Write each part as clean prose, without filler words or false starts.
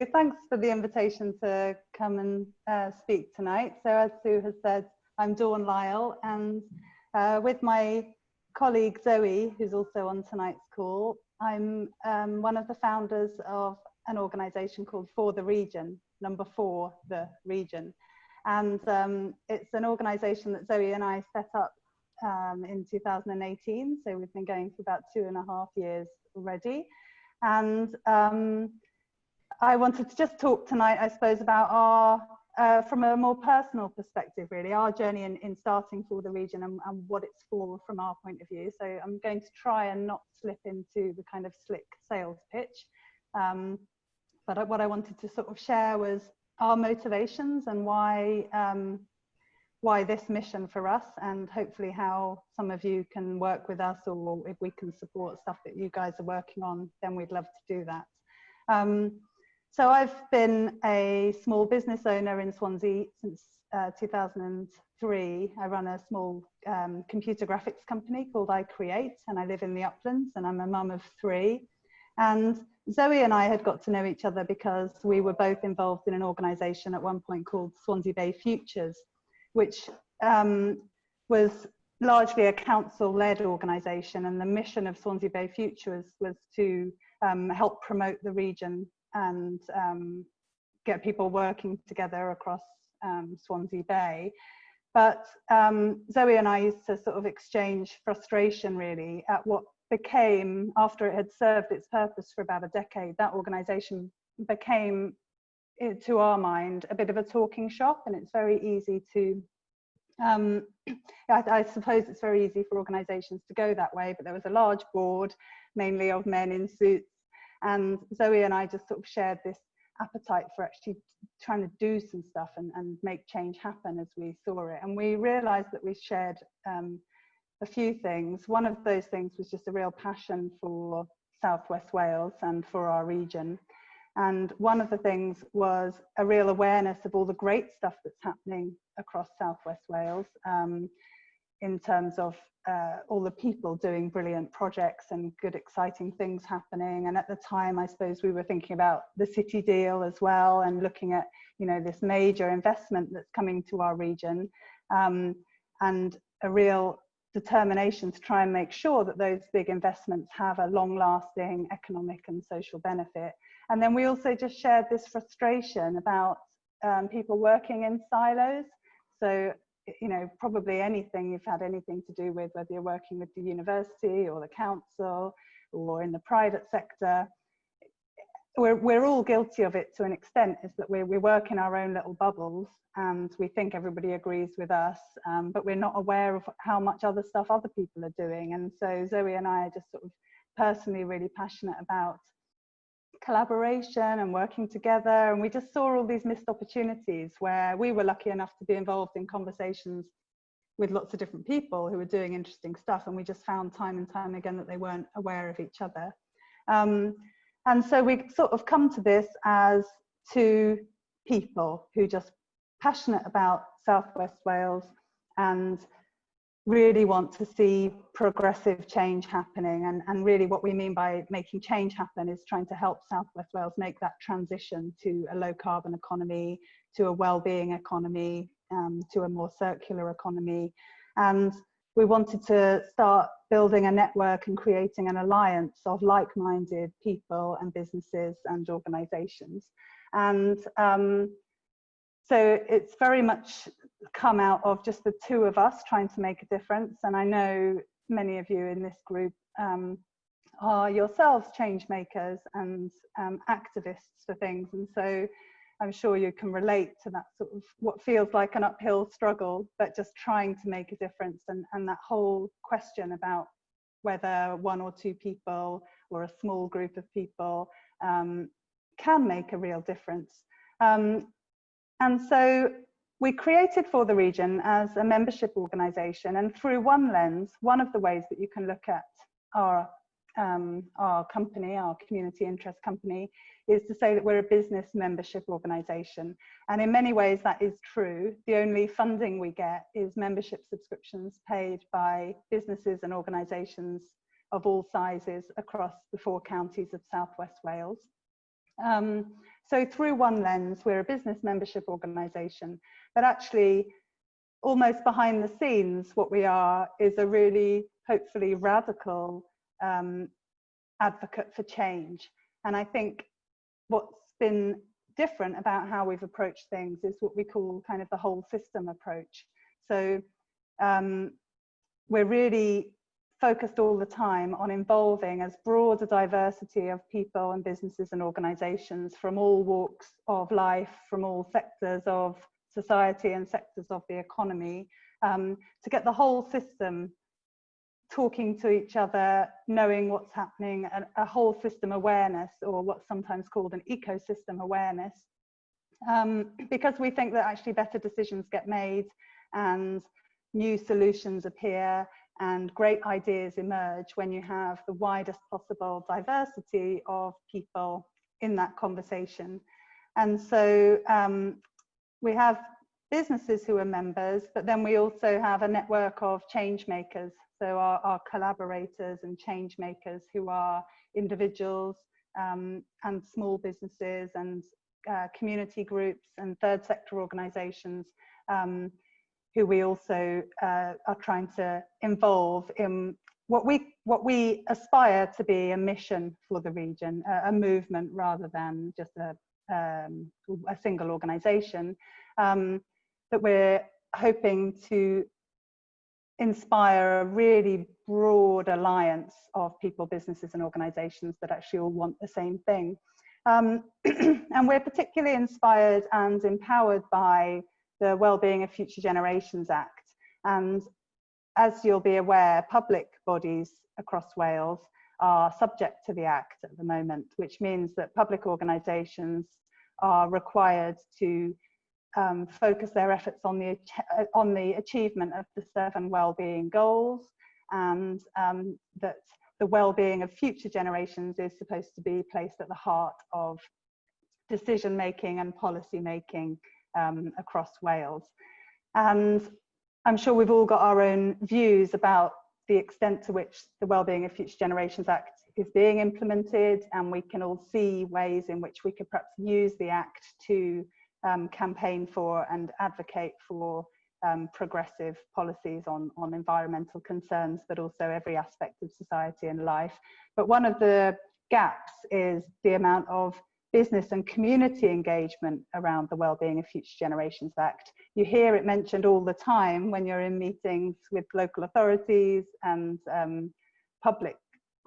thanks for the invitation to come and speak tonight. So as Sue has said, I'm Dawn Lyle, and with my colleague Zoe, who's also on tonight's call, I'm one of the founders of an organisation called For the Region, number 4, the region. And it's an organisation that Zoe and I set up in 2018. So we've been going for about 2.5 years already. And I wanted to just talk tonight, I suppose, about our, from a more personal perspective, really, our journey in starting For the Region and what it's for from our point of view. So I'm going to try and not slip into the kind of slick sales pitch. But what I wanted to sort of share was our motivations and why this mission for us, and hopefully how some of you can work with us, or if we can support stuff that you guys are working on, then we'd love to do that. So I've been a small business owner in Swansea since 2003. I run a small computer graphics company called I Create, and I live in the Uplands, and I'm a mum of 3. And Zoe and I had got to know each other because we were both involved in an organisation at one point called Swansea Bay Futures, which was largely a council-led organisation, and the mission of Swansea Bay Futures was to help promote the region and get people working together across Swansea Bay. But Zoe and I used to sort of exchange frustration, really, at what became, after it had served its purpose for about a decade, that organisation became, to our mind, a bit of a talking shop. And it's very easy to, I suppose it's very easy for organisations to go that way, but there was a large board, mainly of men in suits, and Zoe and I just sort of shared this appetite for actually trying to do some stuff and make change happen as we saw it. And we realised that we shared a few things. One of those things was just a real passion for South West Wales and for our region. And one of the things was a real awareness of all the great stuff that's happening across South West Wales, in terms of all the people doing brilliant projects and good, exciting things happening. And at the time, I suppose we were thinking about the city deal as well, and looking at, you know, this major investment that's coming to our region, and a real determination to try and make sure that those big investments have a long-lasting economic and social benefit. And then we also just shared this frustration about people working in silos. So, you know, probably anything you've had anything to do with, whether you're working with the university or the council or in the private sector, we're all guilty of it to an extent, is that we work in our own little bubbles and we think everybody agrees with us, but we're not aware of how much other stuff other people are doing. And so Zoe and I are just sort of personally really passionate about collaboration and working together, and we just saw all these missed opportunities where we were lucky enough to be involved in conversations with lots of different people who were doing interesting stuff, and we just found time and time again that they weren't aware of each other. And so we sort of come to this as 2 people who just passionate about South West Wales and really want to see progressive change happening. And really what we mean by making change happen is trying to help South West Wales make that transition to a low carbon economy, to a well-being economy, to a more circular economy. And we wanted to start building a network and creating an alliance of like-minded people and businesses and organisations. And so it's very much come out of just the 2 of us trying to make a difference. And I know many of you in this group are yourselves change makers and activists for things. And so I'm sure you can relate to that sort of what feels like an uphill struggle, but just trying to make a difference, and that whole question about whether 1 or 2 people or a small group of people can make a real difference. And so we created For the Region as a membership organisation, and through one lens, one of the ways that you can look at our company, our community interest company, is to say that we're a business membership organisation. And in many ways that is true. The only funding we get is membership subscriptions paid by businesses and organisations of all sizes across the 4 counties of South West Wales. So through one lens, we're a business membership organisation, but actually almost behind the scenes, what we are is a really, hopefully, radical advocate for change. And I think what's been different about how we've approached things is what we call kind of the whole system approach. So we're really focused all the time on involving as broad a diversity of people and businesses and organisations from all walks of life, from all sectors of society and sectors of the economy, to get the whole system talking to each other, knowing what's happening, a whole system awareness, or what's sometimes called an ecosystem awareness, because we think that actually better decisions get made and new solutions appear and great ideas emerge when you have the widest possible diversity of people in that conversation. And so we have businesses who are members, but then we also have a network of change makers. So our collaborators and change makers who are individuals and small businesses and community groups and third sector organisations who we also are trying to involve in what we aspire to be a mission for the region, a movement rather than just a single organisation, that we're hoping to inspire a really broad alliance of people, businesses and organisations that actually all want the same thing. And we're particularly inspired and empowered by the Wellbeing of Future Generations Act. And as you'll be aware, public bodies across Wales are subject to the Act at the moment, which means that public organisations are required to focus their efforts on the achievement of the 7 wellbeing goals, and that the well-being of future generations is supposed to be placed at the heart of decision making and policy making across Wales. And I'm sure we've all got our own views about the extent to which the Wellbeing of Future Generations Act is being implemented, and we can all see ways in which we could perhaps use the Act to campaign for and advocate for progressive policies on environmental concerns, but also every aspect of society and life. But one of the gaps is the amount of business and community engagement around the Wellbeing of Future Generations Act. You hear it mentioned all the time when you're in meetings with local authorities and public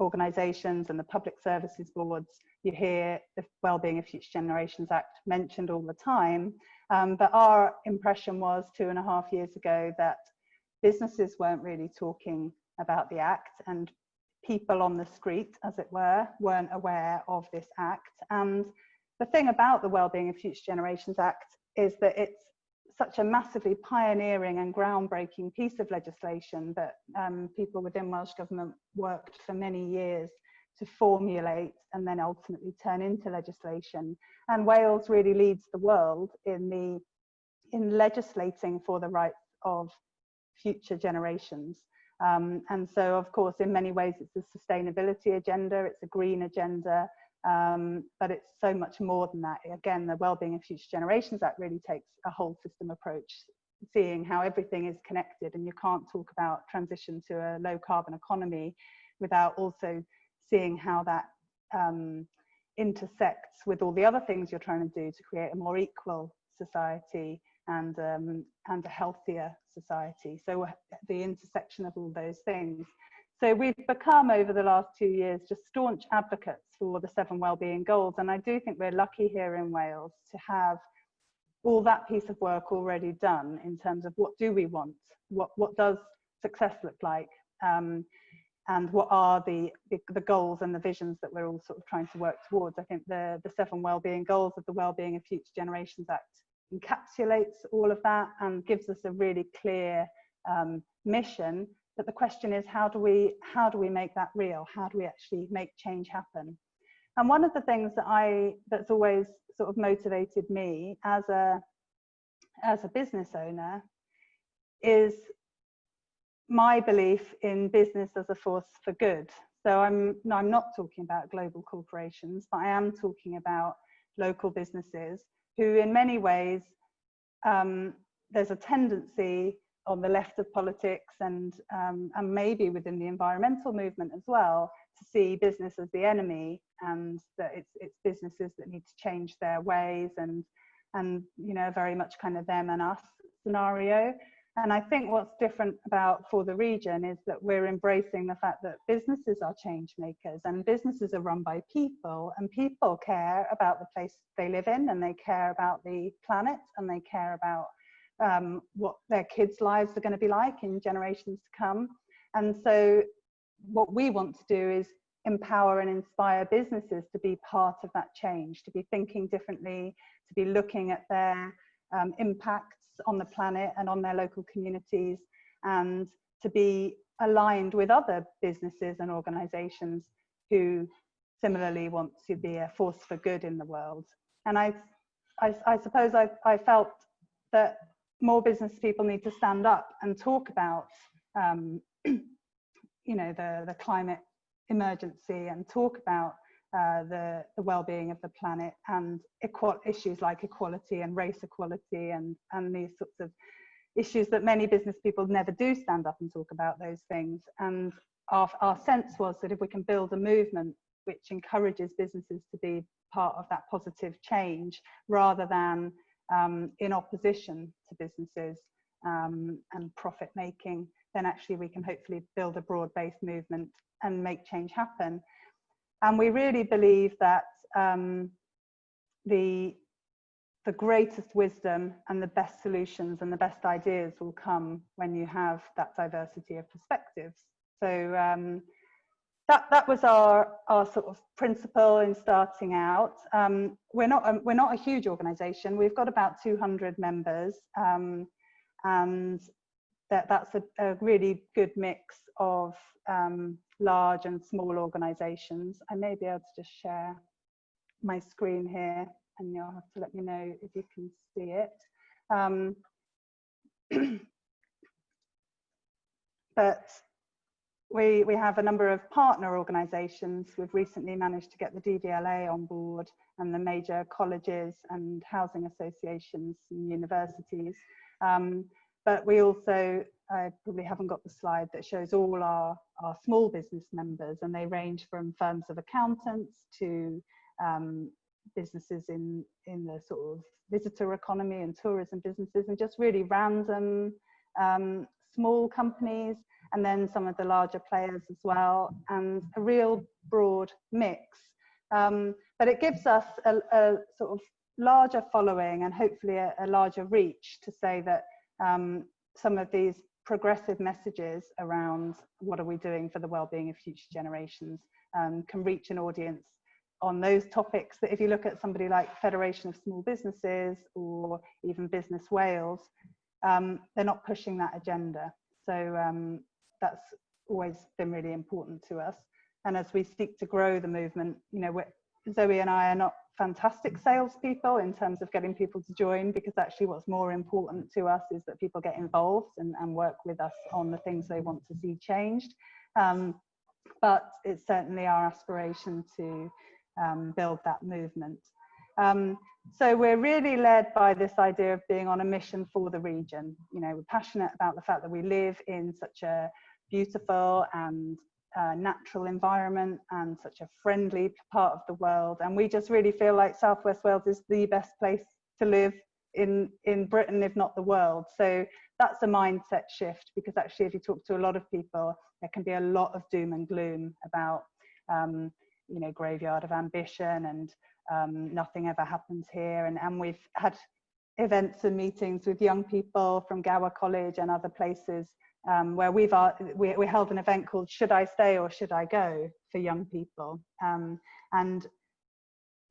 organisations and the public services boards. You hear the Wellbeing of Future Generations Act mentioned all the time, but our impression was 2.5 years ago that businesses weren't really talking about the Act, and people on the street, as it were, weren't aware of this Act. And the thing about the Wellbeing of Future Generations Act is that it's such a massively pioneering and groundbreaking piece of legislation that people within Welsh Government worked for many years to formulate and then ultimately turn into legislation. And Wales really leads the world in legislating for the rights of future generations. And so, of course, in many ways, it's a sustainability agenda, it's a green agenda, but it's so much more than that. Again, the Wellbeing of Future Generations Act really takes a whole system approach, seeing how everything is connected, and you can't talk about transition to a low carbon economy without also seeing how that intersects with all the other things you're trying to do to create a more equal society and a healthier society. So the intersection of all those things. So we've become, over the last 2 years, just staunch advocates for the 7 wellbeing goals. And I do think we're lucky here in Wales to have all that piece of work already done in terms of what do we want, what does success look like, and what are the goals and the visions that we're all sort of trying to work towards. I think the 7 wellbeing goals of the Wellbeing of Future Generations Act encapsulates all of that and gives us a really clear mission. But the question is, how do we make that real? How do we actually make change happen? And one of the things that's always sort of motivated me as a business owner is my belief in business as a force for good. So I'm not talking about global corporations, but I am talking about local businesses who in many ways, there's a tendency on the left of politics and maybe within the environmental movement as well, to see business as the enemy, and that it's businesses that need to change their ways, and you know, very much kind of them and us scenario. And I think what's different for the region is that we're embracing the fact that businesses are change makers, and businesses are run by people, and people care about the place they live in, and they care about the planet, and they care about what their kids' lives are going to be like in generations to come. And so what we want to do is empower and inspire businesses to be part of that change, to be thinking differently, to be looking at their impacts on the planet and on their local communities, and to be aligned with other businesses and organizations who similarly want to be a force for good in the world. And I suppose I felt that more business people need to stand up and talk about you know, the climate emergency, and talk about the well-being of the planet, and issues like equality and race equality, and these sorts of issues that many business people never do stand up and talk about those things. And our sense was that if we can build a movement which encourages businesses to be part of that positive change, rather than in opposition to businesses and profit making, then actually we can hopefully build a broad-based movement and make change happen. And we really believe that the greatest wisdom and the best solutions and the best ideas will come when you have that diversity of perspectives. So that was our sort of principle in starting out. We're not a huge organisation. We've got about 200 members, and that's a really good mix of large and small organisations. I may be able to just share my screen here, and you'll have to let me know if you can see it. But we have a number of partner organisations. We've recently managed to get the DVLA on board, and the major colleges and housing associations and universities. But we also, I probably haven't got the slide that shows all our small business members, and they range from firms of accountants to businesses in the sort of visitor economy and tourism businesses, and just really random small companies, and then some of the larger players as well, and a real broad mix. But it gives us a sort of larger following, and hopefully a larger reach, to say that some of these progressive messages around what are we doing for the well-being of future generations can reach an audience on those topics that, if you look at somebody like Federation of Small Businesses or even Business Wales, they're not pushing that agenda. So that's always been really important to us. And as we seek to grow the movement, you know, Zoe and I are not fantastic salespeople in terms of getting people to join, because actually what's more important to us is that people get involved and work with us on the things they want to see changed. But it's certainly our aspiration to build that movement. So we're really led by this idea of being on a mission for the region. You know, we're passionate about the fact that we live in such a beautiful and natural environment and such a friendly part of the world, and we just really feel like South West Wales is the best place to live in Britain, if not the world. So that's a mindset shift, because actually if you talk to a lot of people, there can be a lot of doom and gloom about you know, graveyard of ambition, and nothing ever happens here, and we've had events and meetings with young people from Gower College and other places where we held an event called Should I Stay or Should I Go for young people. And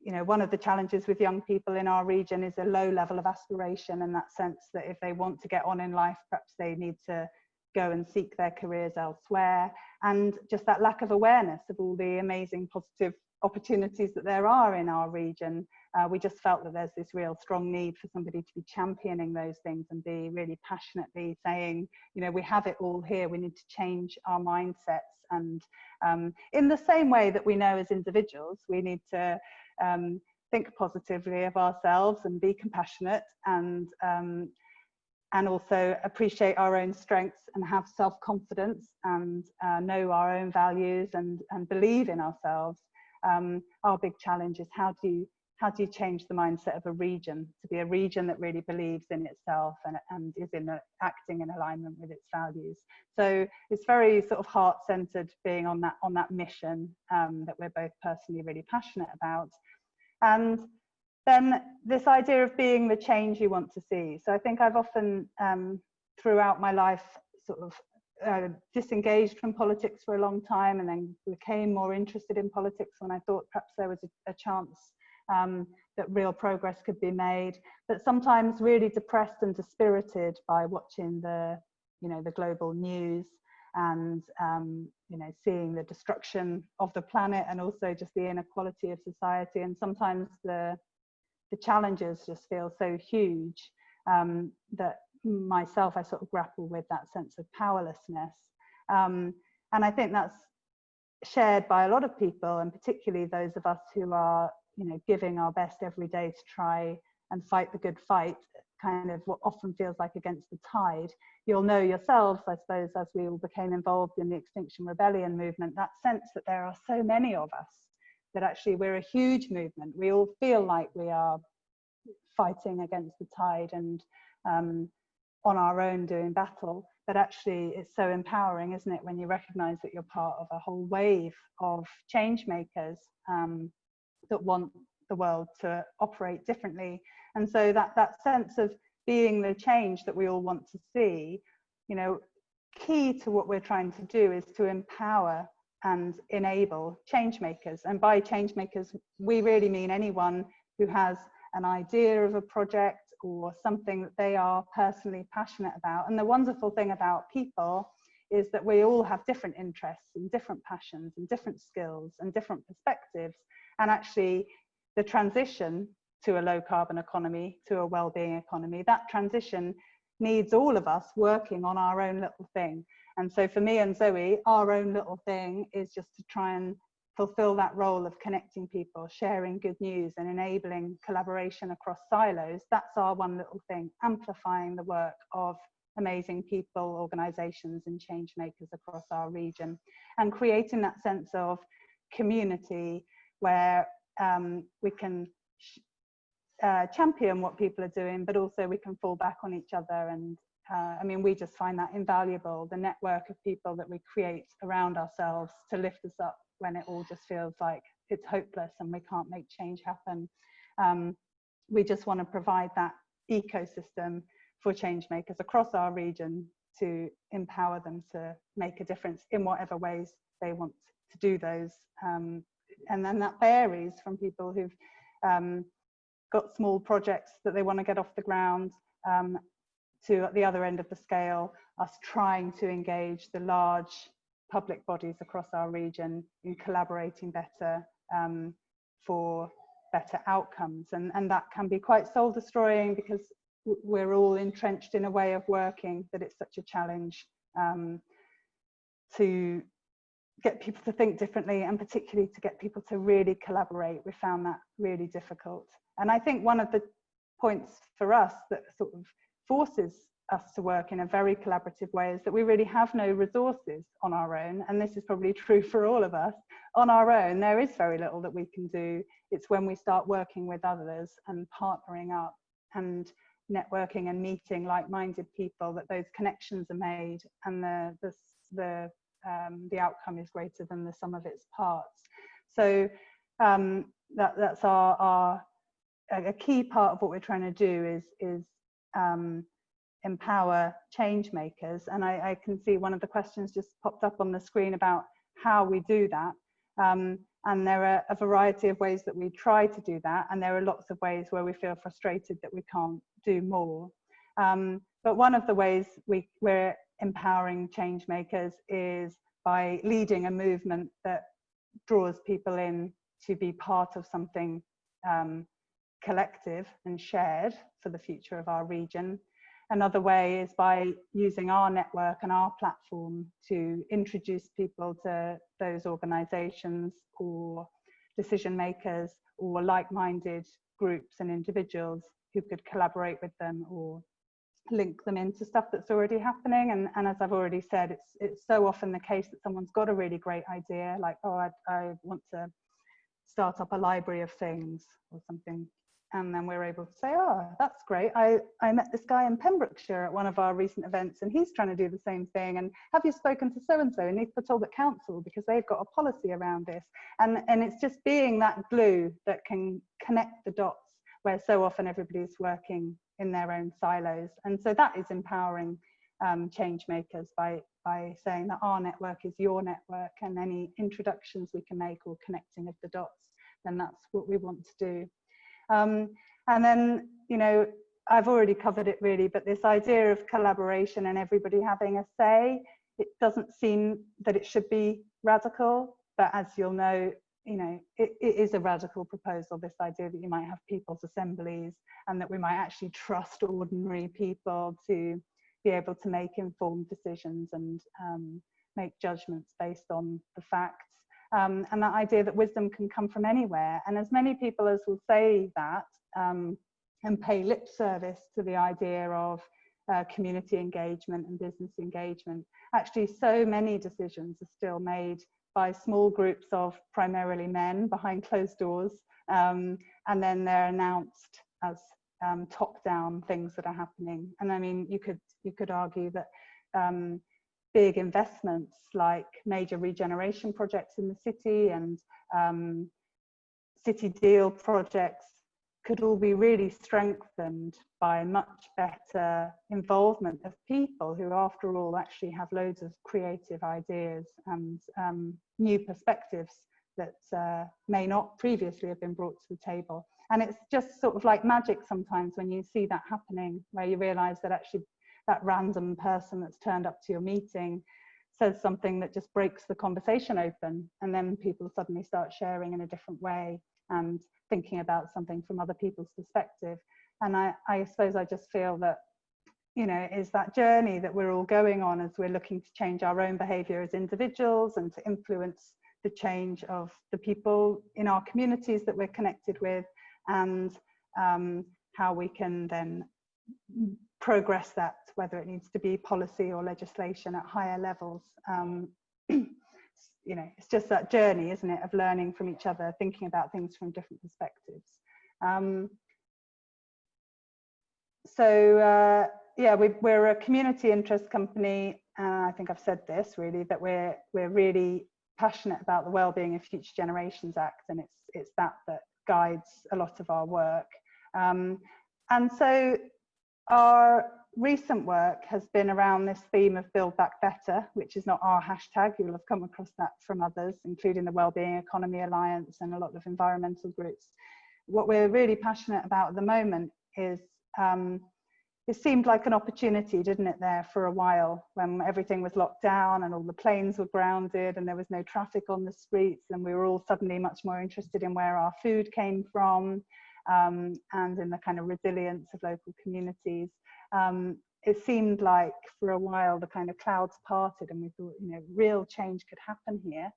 you know, one of the challenges with young people in our region is a low level of aspiration, in that sense that if they want to get on in life, perhaps they need to go and seek their careers elsewhere, and just that lack of awareness of all the amazing positive opportunities that there are in our region. We just felt that there's this real strong need for somebody to be championing those things and be really passionately saying, you know, we have it all here, we need to change our mindsets. And in the same way that we know as individuals, we need to think positively of ourselves and be compassionate, and also appreciate our own strengths and have self-confidence, and know our own values, and believe in ourselves. Our big challenge is how do you change the mindset of a region to be a region that really believes in itself and is acting in alignment with its values. So it's very sort of heart-centered, being on that mission that we're both personally really passionate about. And then this idea of being the change you want to see. So I think I've often throughout my life sort of disengaged from politics for a long time, and then became more interested in politics when I thought perhaps there was a chance that real progress could be made, but sometimes really depressed and dispirited by watching the global news, and seeing the destruction of the planet, and also just the inequality of society, and sometimes the challenges just feel so huge that myself, I sort of grapple with that sense of powerlessness. And I think that's shared by a lot of people, and particularly those of us who are, giving our best every day to try and fight the good fight, kind of what often feels like against the tide. You'll know yourselves, I suppose, as we all became involved in the Extinction Rebellion movement, that sense that there are so many of us, that actually we're a huge movement. We all feel like we are fighting against the tide and on our own doing battle, but actually it's so empowering, isn't it, when you recognize that you're part of a whole wave of change makers that want the world to operate differently. And so that sense of being the change that we all want to see, key to what we're trying to do is to empower and enable change makers. And by change makers, we really mean anyone who has an idea of a project or something that they are personally passionate about. And the wonderful thing about people is that we all have different interests and different passions and different skills and different perspectives. And actually the transition to a low carbon economy, to a well-being economy, that transition needs all of us working on our own little thing. And so for me and Zoe, our own little thing is just to try and fulfill that role of connecting people, sharing good news and enabling collaboration across silos. That's our one little thing, amplifying the work of amazing people, organizations and change makers across our region, and creating that sense of community where we can champion what people are doing, but also we can fall back on each other. And I mean, we just find that invaluable, the network of people that we create around ourselves to lift us up when it all just feels like it's hopeless and we can't make change happen. We just want to provide that ecosystem for change makers across our region to empower them to make a difference in whatever ways they want to do those. And then that varies from people who've got small projects that they want to get off the ground, to at the other end of the scale, us trying to engage the large public bodies across our region in collaborating better for better outcomes. And that can be quite soul destroying, because we're all entrenched in a way of working that it's such a challenge to get people to think differently, and particularly to get people to really collaborate. We found that really difficult. And I think one of the points for us that sort of forces us to work in a very collaborative way is that we really have no resources on our own. And this is probably true for all of us. On our own, there is very little that we can do. It's when we start working with others and partnering up and networking and meeting like-minded people that those connections are made, and the outcome is greater than the sum of its parts. So that's a key part of what we're trying to do is empower change makers. And I can see one of the questions just popped up on the screen about how we do that. And there are a variety of ways that we try to do that, and there are lots of ways where we feel frustrated that we can't do more. But one of the ways we're empowering change makers is by leading a movement that draws people in to be part of something collective and shared for the future of our region. Another way is by using our network and our platform to introduce people to those organizations or decision makers or like-minded groups and individuals who could collaborate with them or link them into stuff that's already happening. And as I've already said, it's so often the case that someone's got a really great idea, like, oh, I want to start up a library of things or something, and then we're able to say, oh, that's great, I met this guy in Pembrokeshire at one of our recent events and he's trying to do the same thing, and have you spoken to so and so, and needs to told at council because they've got a policy around this. And it's just being that glue that can connect the dots where so often everybody's working in their own silos. And so that is empowering change makers by saying that our network is your network, and any introductions we can make or connecting of the dots, then that's what we want to do. And then, you know, I've already covered it really, but this idea of collaboration and everybody having a say, it doesn't seem that it should be radical, but as you'll know, you know, it is a radical proposal, this idea that you might have people's assemblies and that we might actually trust ordinary people to be able to make informed decisions and make judgments based on the facts. And that idea that wisdom can come from anywhere. And as many people as will say that and pay lip service to the idea of community engagement and business engagement, actually so many decisions are still made by small groups of primarily men behind closed doors, and then they're announced as top-down things that are happening. And I mean, you could argue that big investments like major regeneration projects in the city and city deal projects could all be really strengthened by much better involvement of people who, after all, actually have loads of creative ideas and new perspectives that may not previously have been brought to the table. And it's just sort of like magic sometimes when you see that happening, where you realize that actually that random person that's turned up to your meeting says something that just breaks the conversation open, and then people suddenly start sharing in a different way and thinking about something from other people's perspective. And I suppose I just feel that, you know, it is that journey that we're all going on as we're looking to change our own behavior as individuals and to influence the change of the people in our communities that we're connected with, and how we can then progress that, whether it needs to be policy or legislation at higher levels. You know, it's just that journey, isn't it, of learning from each other, thinking about things from different perspectives. Yeah, we're a community interest company. I think I've said this really, that we're really passionate about the Wellbeing of Future Generations Act, and it's that guides a lot of our work. And so our recent work has been around this theme of Build Back Better, which is not our hashtag. You'll have come across that from others, including the Wellbeing Economy Alliance and a lot of environmental groups. What we're really passionate about at the moment is, it seemed like an opportunity, didn't it, there for a while, when everything was locked down and all the planes were grounded and there was no traffic on the streets, and we were all suddenly much more interested in where our food came from, and in the kind of resilience of local communities. It seemed like for a while the kind of clouds parted and we thought, you know, real change could happen here.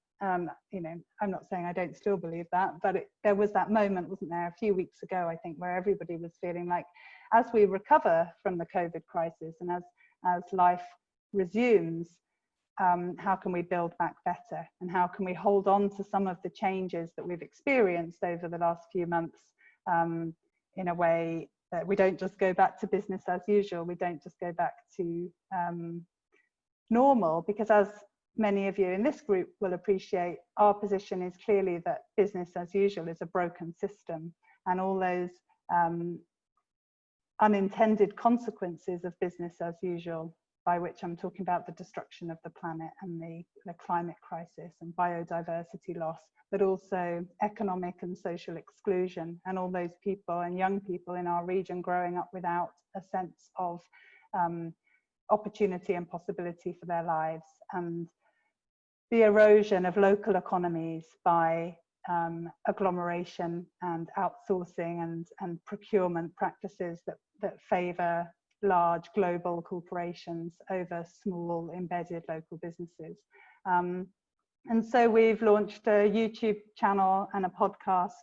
You know, I'm not saying I don't still believe that, but there was that moment, wasn't there, a few weeks ago, I think, where everybody was feeling like, as we recover from the COVID crisis and as life resumes, how can we build back better, and how can we hold on to some of the changes that we've experienced over the last few months, in a way that we don't just go back to business as usual, we don't just go back to normal, because as many of you in this group will appreciate, our position is clearly that business as usual is a broken system, and all those unintended consequences of business as usual, by which I'm talking about the destruction of the planet and the climate crisis and biodiversity loss, but also economic and social exclusion, and all those people and young people in our region growing up without a sense of opportunity and possibility for their lives, and the erosion of local economies by agglomeration and outsourcing and procurement practices that favour large global corporations over small embedded local businesses. And so we've launched a YouTube channel and a podcast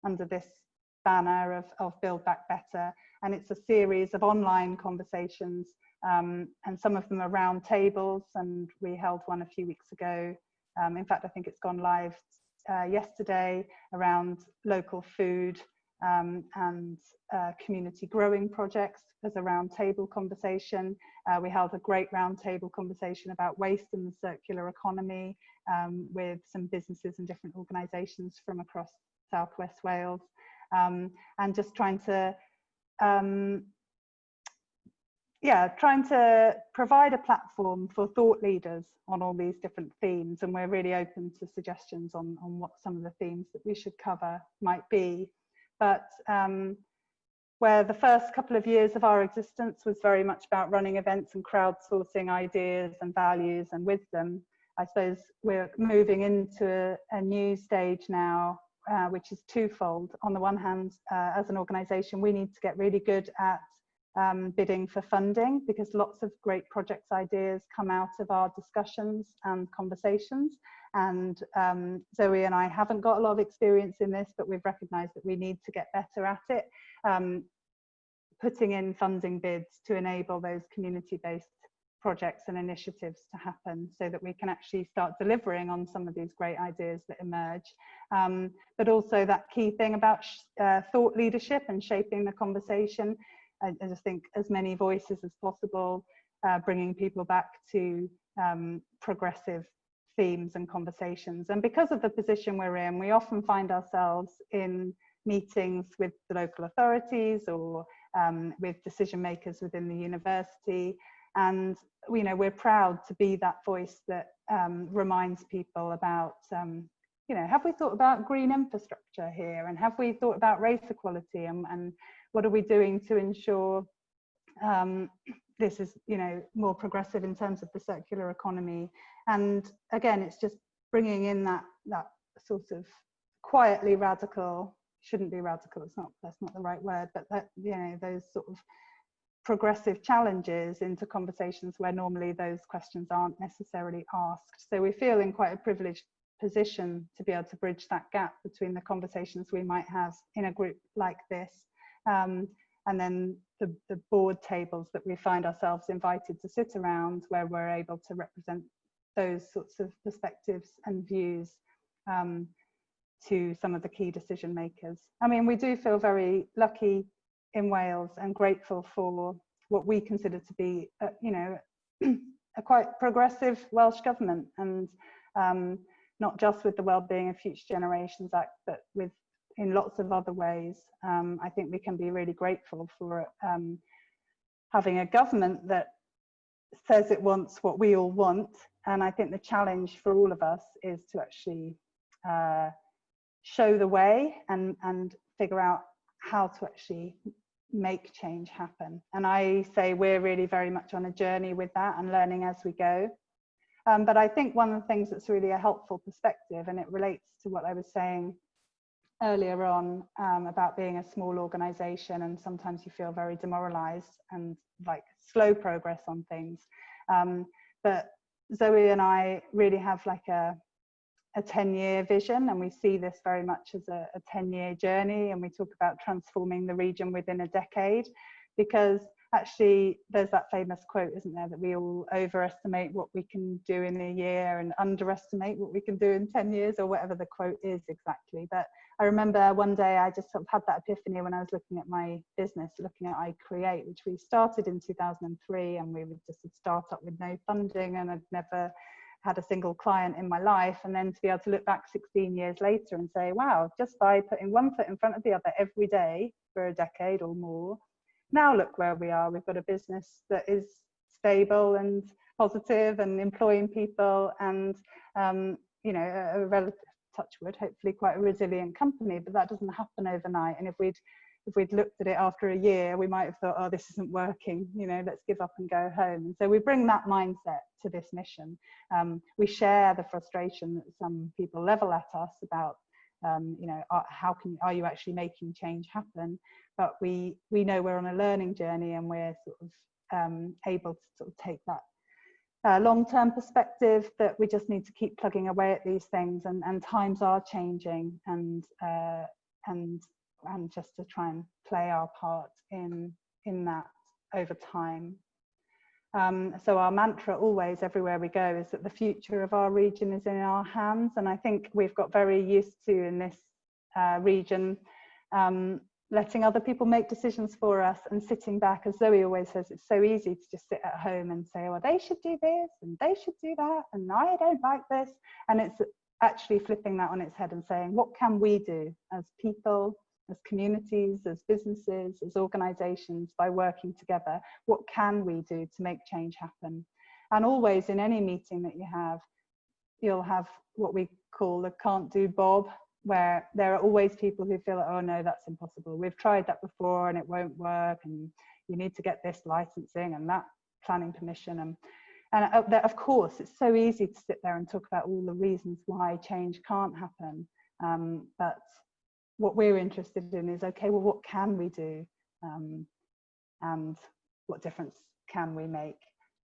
under this banner of Build Back Better. And it's a series of online conversations, and some of them are round tables, and we held one a few weeks ago. In fact, I think it's gone live yesterday, around local food and community growing projects as a round table conversation. We held a great round table conversation about waste and the circular economy with some businesses and different organisations from across Southwest Wales, and just trying to provide a platform for thought leaders on all these different themes. And we're really open to suggestions on what some of the themes that we should cover might be. But where the first couple of years of our existence was very much about running events and crowdsourcing ideas and values and wisdom, I suppose we're moving into a new stage now, which is twofold. On the one hand, as an organisation, we need to get really good at bidding for funding, because lots of great projects ideas come out of our discussions and conversations. And Zoe and I haven't got a lot of experience in this, but we've recognised that we need to get better at it, putting in funding bids to enable those community-based projects and initiatives to happen, so that we can actually start delivering on some of these great ideas that emerge. But also that key thing about thought leadership and shaping the conversation. I just think as many voices as possible, bringing people back to progressive themes and conversations. And because of the position we're in, we often find ourselves in meetings with the local authorities or with decision makers within the university. And we're proud to be that voice that reminds people about, have we thought about green infrastructure here? And have we thought about race equality? And what are we doing to ensure this is, more progressive in terms of the circular economy? And again, it's just bringing in that sort of quietly radical, shouldn't be radical, that's not the right word, but that, those sort of progressive challenges into conversations where normally those questions aren't necessarily asked. So we feel in quite a privileged position to be able to bridge that gap between the conversations we might have in a group like this, and then the board tables that we find ourselves invited to sit around, where we're able to represent those sorts of perspectives and views to some of the key decision makers. I mean, we do feel very lucky in Wales and grateful for what we consider to be, a quite progressive Welsh government, and not just with the Wellbeing of Future Generations Act, but in lots of other ways. I think we can be really grateful for having a government that says it wants what we all want. And I think the challenge for all of us is to actually show the way and figure out how to actually make change happen. And I say we're really very much on a journey with that and learning as we go. But I think one of the things that's really a helpful perspective, and it relates to what I was saying earlier on about being a small organisation, and sometimes you feel very demoralised and like slow progress on things. But Zoe and I really have like a 10-year vision, and we see this very much as a 10-year journey, and we talk about transforming the region within a decade, because actually there's that famous quote, isn't there, that we all overestimate what we can do in a year and underestimate what we can do in 10 years, or whatever the quote is exactly. But I remember one day I just sort of had that epiphany when I was looking at my business, looking at I Create, which we started in 2003, and we were just a startup with no funding, and I'd never had a single client in my life. And then to be able to look back 16 years later and say, wow, just by putting one foot in front of the other every day for a decade or more, now look where we are. We've got a business that is stable and positive and employing people, and a relative, touch wood, hopefully quite a resilient company. But that doesn't happen overnight. And if we'd looked at it after a year, we might have thought, oh, this isn't working, let's give up and go home. And so we bring that mindset to this mission. We share the frustration that some people level at us about, are you actually making change happen? But we know we're on a learning journey, and we're sort of able to sort of take that long-term perspective, that we just need to keep plugging away at these things, and times are changing, and just to try and play our part in that over time. So our mantra always, everywhere we go, is that the future of our region is in our hands. And I think we've got very used to, in this region, letting other people make decisions for us, and sitting back, as Zoe always says, it's so easy to just sit at home and say, well, they should do this and they should do that, and I don't like this. And it's actually flipping that on its head and saying, what can we do as people, as communities, as businesses, as organisations, by working together? What can we do to make change happen? And always, in any meeting that you have, you'll have what we call the can't do Bob, where there are always people who feel, oh no, that's impossible, we've tried that before and it won't work, and you need to get this licensing and that planning permission. And of course, it's so easy to sit there and talk about all the reasons why change can't happen. But what we're interested in is, okay, well, what can we do? And what difference can we make?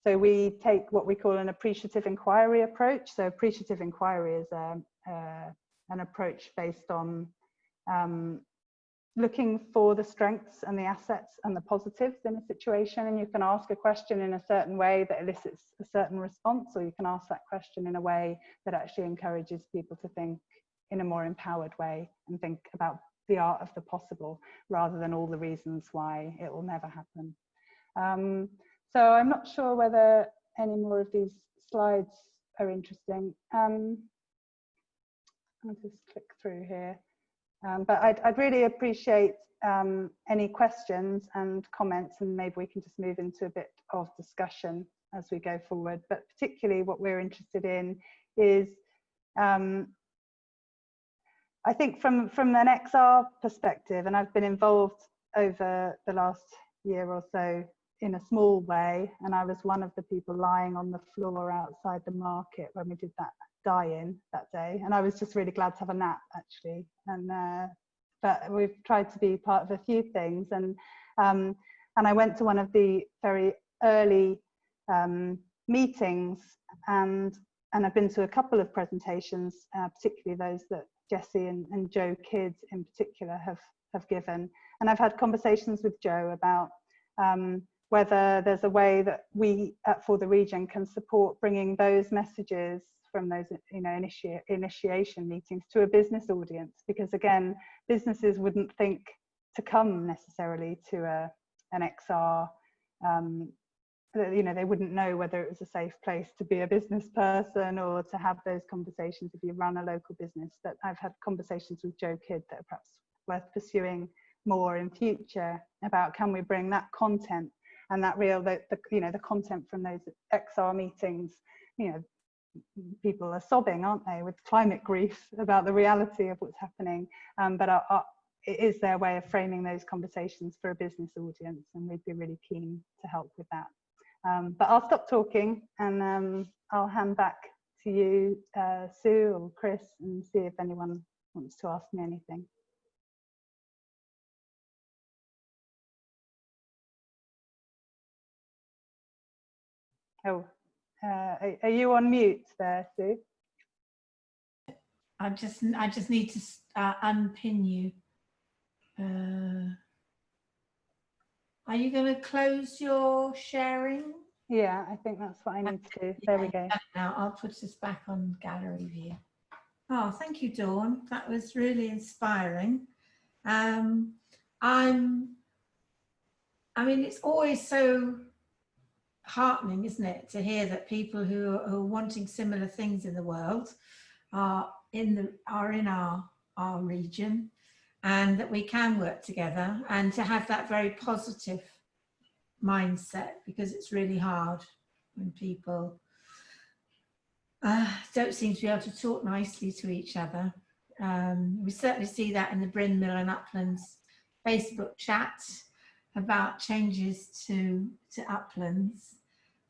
So we take what we call an appreciative inquiry approach. So appreciative inquiry is an approach based on looking for the strengths and the assets and the positives in a situation. And you can ask a question in a certain way that elicits a certain response, or you can ask that question in a way that actually encourages people to think in a more empowered way and think about the art of the possible, rather than all the reasons why it will never happen. So I'm not sure whether any more of these slides are interesting. I'll just click through here. But I'd really appreciate any questions and comments, and maybe we can just move into a bit of discussion as we go forward. But particularly what we're interested in is, I think from an XR perspective, and I've been involved over the last year or so in a small way, and I was one of the people lying on the floor outside the market when we did that die-in that day, and I was just really glad to have a nap, actually. And but we've tried to be part of a few things, and I went to one of the very early meetings, and I've been to a couple of presentations, particularly those that Jessie and Joe Kidd in particular have given. And I've had conversations with Joe about whether there's a way that we for the region can support bringing those messages from those, you know, initiation meetings to a business audience, because again, businesses wouldn't think to come necessarily to an XR. You know, they wouldn't know whether it was a safe place to be a business person or to have those conversations if you run a local business. But I've had conversations with Joe Kidd that are perhaps worth pursuing more in future about, can we bring that content and that real, you know, the content from those XR meetings. You know, people are sobbing, aren't they, with climate grief about the reality of what's happening, but it is their way of framing those conversations for a business audience, and we'd be really keen to help with that. But I'll stop talking, and I'll hand back to you, Sue or Chris, and see if anyone wants to ask me anything. Oh, are you on mute there, Sue? I just need to unpin you. Are you going to close your sharing? Yeah, I think that's what I need to do. There we go. Now I'll put this back on gallery view. Oh, thank you, Dawn. That was really inspiring. I mean, it's always so heartening, isn't it, to hear that people who are wanting similar things in the world are in our region, and that we can work together, and to have that very positive mindset, because it's really hard when people don't seem to be able to talk nicely to each other. We certainly see that in the Bryn Mill and Uplands Facebook chat about changes to Uplands.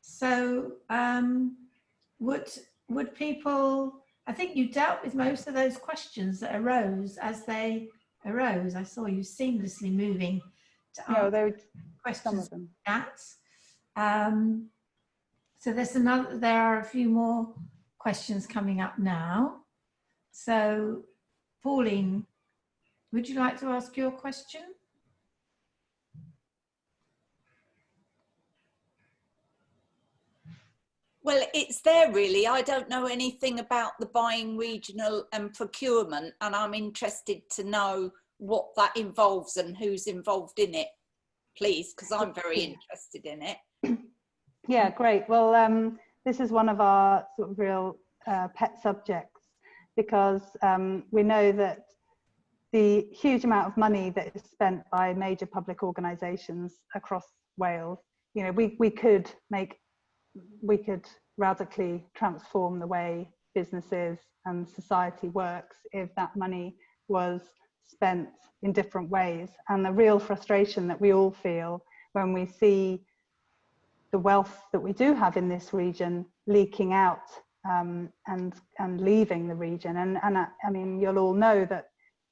So would people, I think you dealt with most of those questions that arose as they arose. I saw you seamlessly moving to answer questions in chat. So there are a few more questions coming up now. So Pauline, would you like to ask your question? Well, it's there really. I don't know anything about the buying regional and procurement, and I'm interested to know what that involves and who's involved in it, please, because I'm very interested in it. Yeah, great. Well, this is one of our sort of real pet subjects, because we know that the huge amount of money that is spent by major public organisations across Wales, you know, we could radically transform the way businesses and society works if that money was spent in different ways. And the real frustration that we all feel when we see the wealth that we do have in this region leaking out and leaving the region. And I mean, you'll all know that,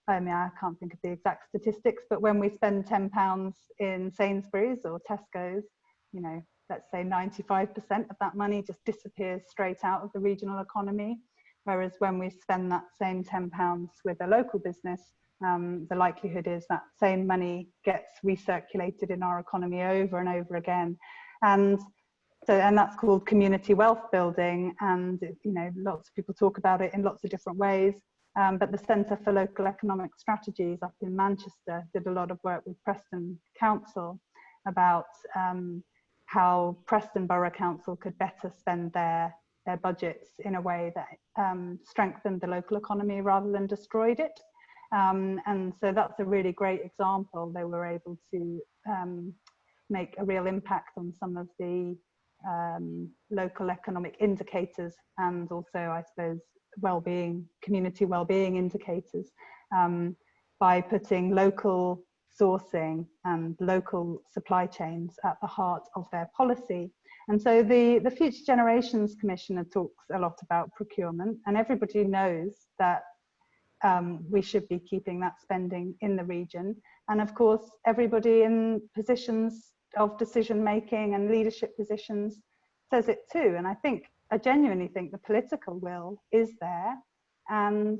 I mean, I can't think of the exact statistics, but when we spend £10 in Sainsbury's or Tesco's, you know, let's say 95% of that money just disappears straight out of the regional economy. Whereas when we spend that same £10 with a local business, the likelihood is that same money gets recirculated in our economy over and over again. And that's called community wealth building. And, you know, lots of people talk about it in lots of different ways. But the Centre for Local Economic Strategies up in Manchester did a lot of work with Preston Council about how Preston Borough Council could better spend their budgets in a way that strengthened the local economy rather than destroyed it. And so that's a really great example. They were able to make a real impact on some of the local economic indicators, and also, I suppose, community well-being indicators, by putting local sourcing and local supply chains at the heart of their policy. And so the Future Generations Commissioner talks a lot about procurement, and everybody knows that we should be keeping that spending in the region. And of course, everybody in positions of decision making and leadership positions says it too. And I genuinely think the political will is there, and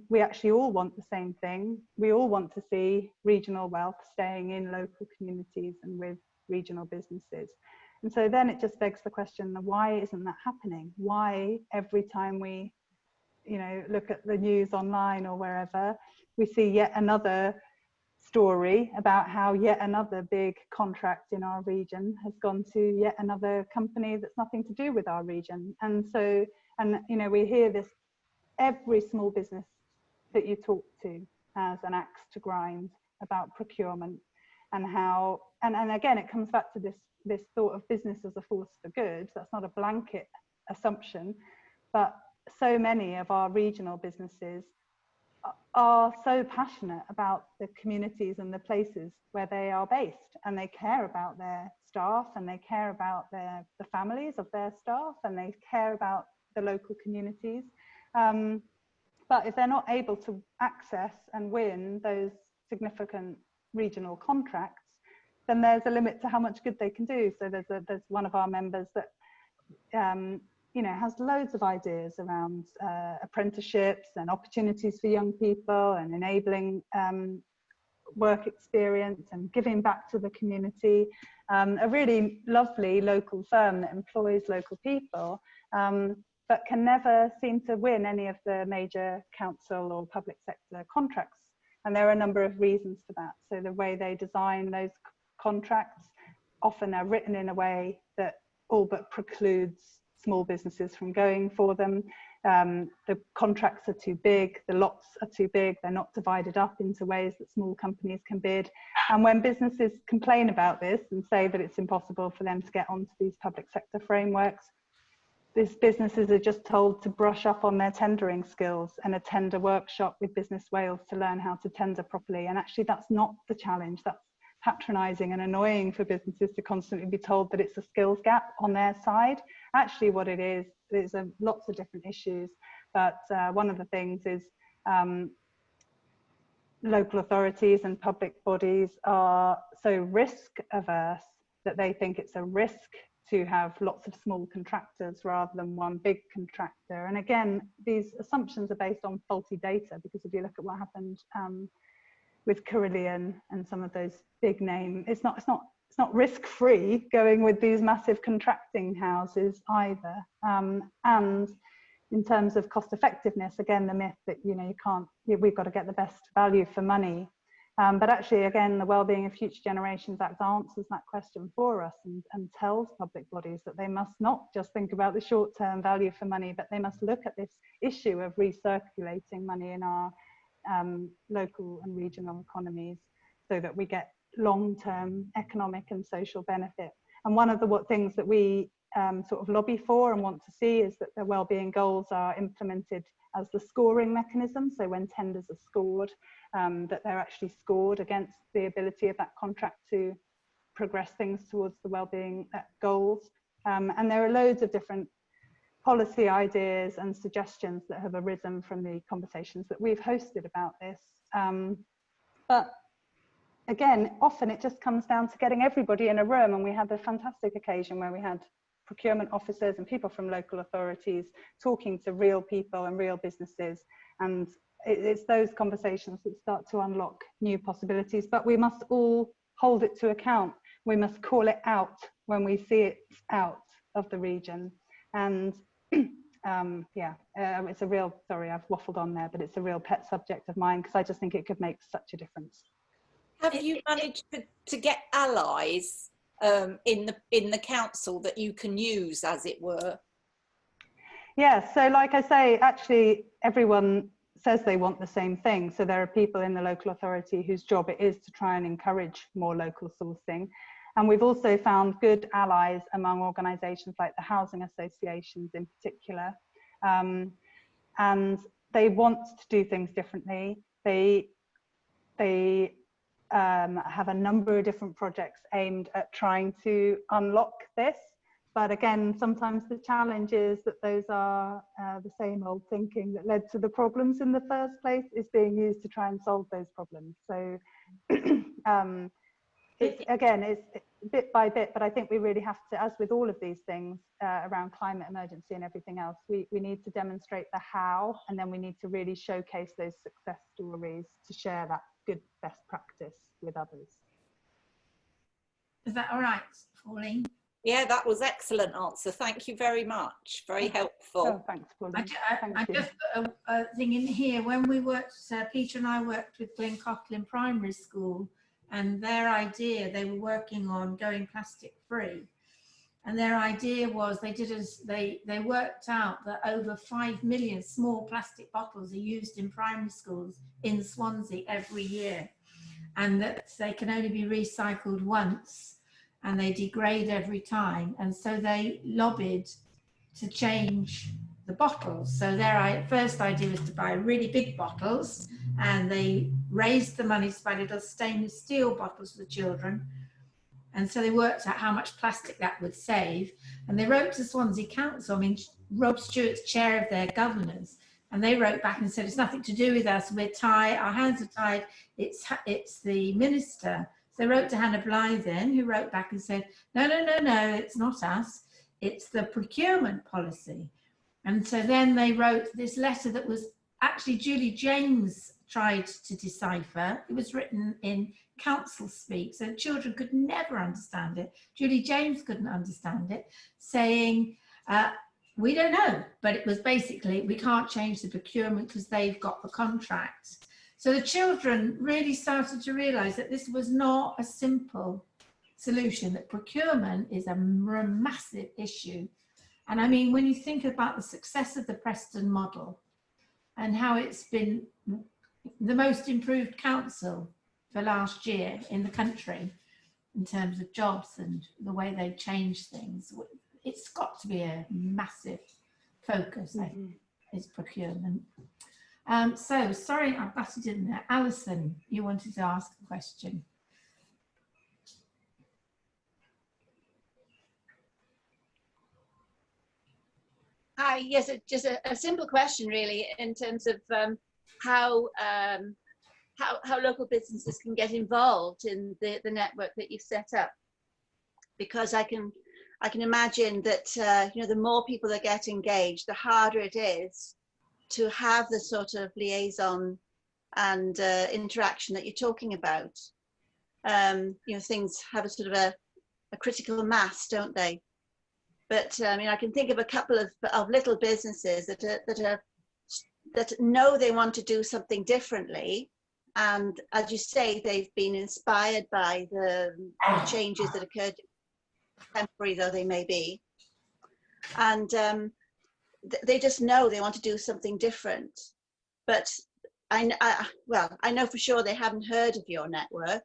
we actually all want the same thing. We all want to see regional wealth staying in local communities and with regional businesses. And so then it just begs the question, why isn't that happening? Why every time we, you know, look at the news online or wherever, we see yet another story about how yet another big contract in our region has gone to yet another company that's nothing to do with our region. And so, and you know, we hear this, every small business that you talk to has an axe to grind about procurement, and how, and again, it comes back to this thought of business as a force for good. That's not a blanket assumption, but so many of our regional businesses are so passionate about the communities and the places where they are based, and they care about their staff, and they care about the families of their staff, and they care about the local communities. But if they're not able to access and win those significant regional contracts, then there's a limit to how much good they can do. So there's one of our members that you know, has loads of ideas around apprenticeships and opportunities for young people, and enabling work experience and giving back to the community. A really lovely local firm that employs local people, but can never seem to win any of the major council or public sector contracts. And there are a number of reasons for that. So the way they design those contracts often are written in a way that all but precludes small businesses from going for them. The contracts are too big, the lots are too big, they're not divided up into ways that small companies can bid. And when businesses complain about this and say that it's impossible for them to get onto these public sector frameworks, these businesses are just told to brush up on their tendering skills and attend a workshop with Business Wales to learn how to tender properly. And actually that's not the challenge. That's patronising and annoying for businesses to constantly be told that it's a skills gap on their side. Actually what it is, there's lots of different issues, but one of the things is local authorities and public bodies are so risk averse that they think it's a risk to have lots of small contractors rather than one big contractor. And again, these assumptions are based on faulty data, because if you look at what happened with Carillion and some of those big name, it's not risk-free going with these massive contracting houses either. And in terms of cost effectiveness, again, the myth that, you know, we've got to get the best value for money. But actually, again, the Wellbeing of Future Generations Act answers that question for us and tells public bodies that they must not just think about the short-term value for money, but they must look at this issue of recirculating money in our local and regional economies so that we get long-term economic and social benefit. And one of the things that we sort of lobby for and want to see is that the wellbeing goals are implemented as the scoring mechanism. So when tenders are scored, that they're actually scored against the ability of that contract to progress things towards the wellbeing goals. And there are loads of different policy ideas and suggestions that have arisen from the conversations that we've hosted about this. But again, often it just comes down to getting everybody in a room, and we had a fantastic occasion where we had procurement officers and people from local authorities talking to real people and real businesses, and it's those conversations that start to unlock new possibilities. But we must all hold it to account. We must call it out when we see it out of the region. And it's a real, sorry, I've waffled on there, but it's a real pet subject of mine because I just think it could make such a difference. Have you managed to get allies in the council that you can use, as it were? Yeah, so like I say, actually everyone says they want the same thing. So there are people in the local authority whose job it is to try and encourage more local sourcing. And we've also found good allies among organisations like the housing associations in particular. And they want to do things differently. They have a number of different projects aimed at trying to unlock this. But again, sometimes the challenge is that those are the same old thinking that led to the problems in the first place is being used to try and solve those problems. So it's bit by bit, but I think we really have to, as with all of these things around climate emergency and everything else, we need to demonstrate the how, and then we need to really showcase those success stories to share that good best practice with others. Is that all right, Pauline? Yeah, that was excellent answer. Thank you very much. Very helpful. Oh, thanks, Pauline. I just put a thing in here. When we worked, Peter and I worked with Glencoughlin Primary School, and their idea, they were working on going plastic free. And their idea was they worked out that over 5 million small plastic bottles are used in primary schools in Swansea every year, and that they can only be recycled once and they degrade every time. And so they lobbied to change the bottles. So their first idea was to buy really big bottles, and they raised the money to buy little stainless steel bottles for the children. And so they worked out how much plastic that would save. And they wrote to Swansea Council. I mean, Rob Stewart's chair of their governors, and they wrote back and said, it's nothing to do with us. We're tied, our hands are tied. It's the minister. So they wrote to Hannah Blythen, who wrote back and said, no, it's not us. It's the procurement policy. And so then they wrote this letter that was actually Julie James tried to decipher. It was written in council speak, so children could never understand it. Julie James couldn't understand it, saying, we don't know, but it was basically, we can't change the procurement because they've got the contract. So the children really started to realise that this was not a simple solution, that procurement is a massive issue. And I mean, when you think about the success of the Preston model and how it's been the most improved council for last year in the country in terms of jobs and the way they change things, it's got to be a massive focus, I think, is procurement. So, sorry, I've got it in there. Alison, you wanted to ask a question. Hi, yes, just a simple question really in terms of how local businesses can get involved in the network that you've set up. Because I can I can imagine that the more people that get engaged, the harder it is to have the sort of liaison and interaction that you're talking about. Things have a sort of a critical mass, don't they? But I can think of a couple of little businesses that know they want to do something differently, and as you say, they've been inspired by the changes that occurred, temporary though they may be, and they just know they want to do something different. But I know for sure they haven't heard of your network.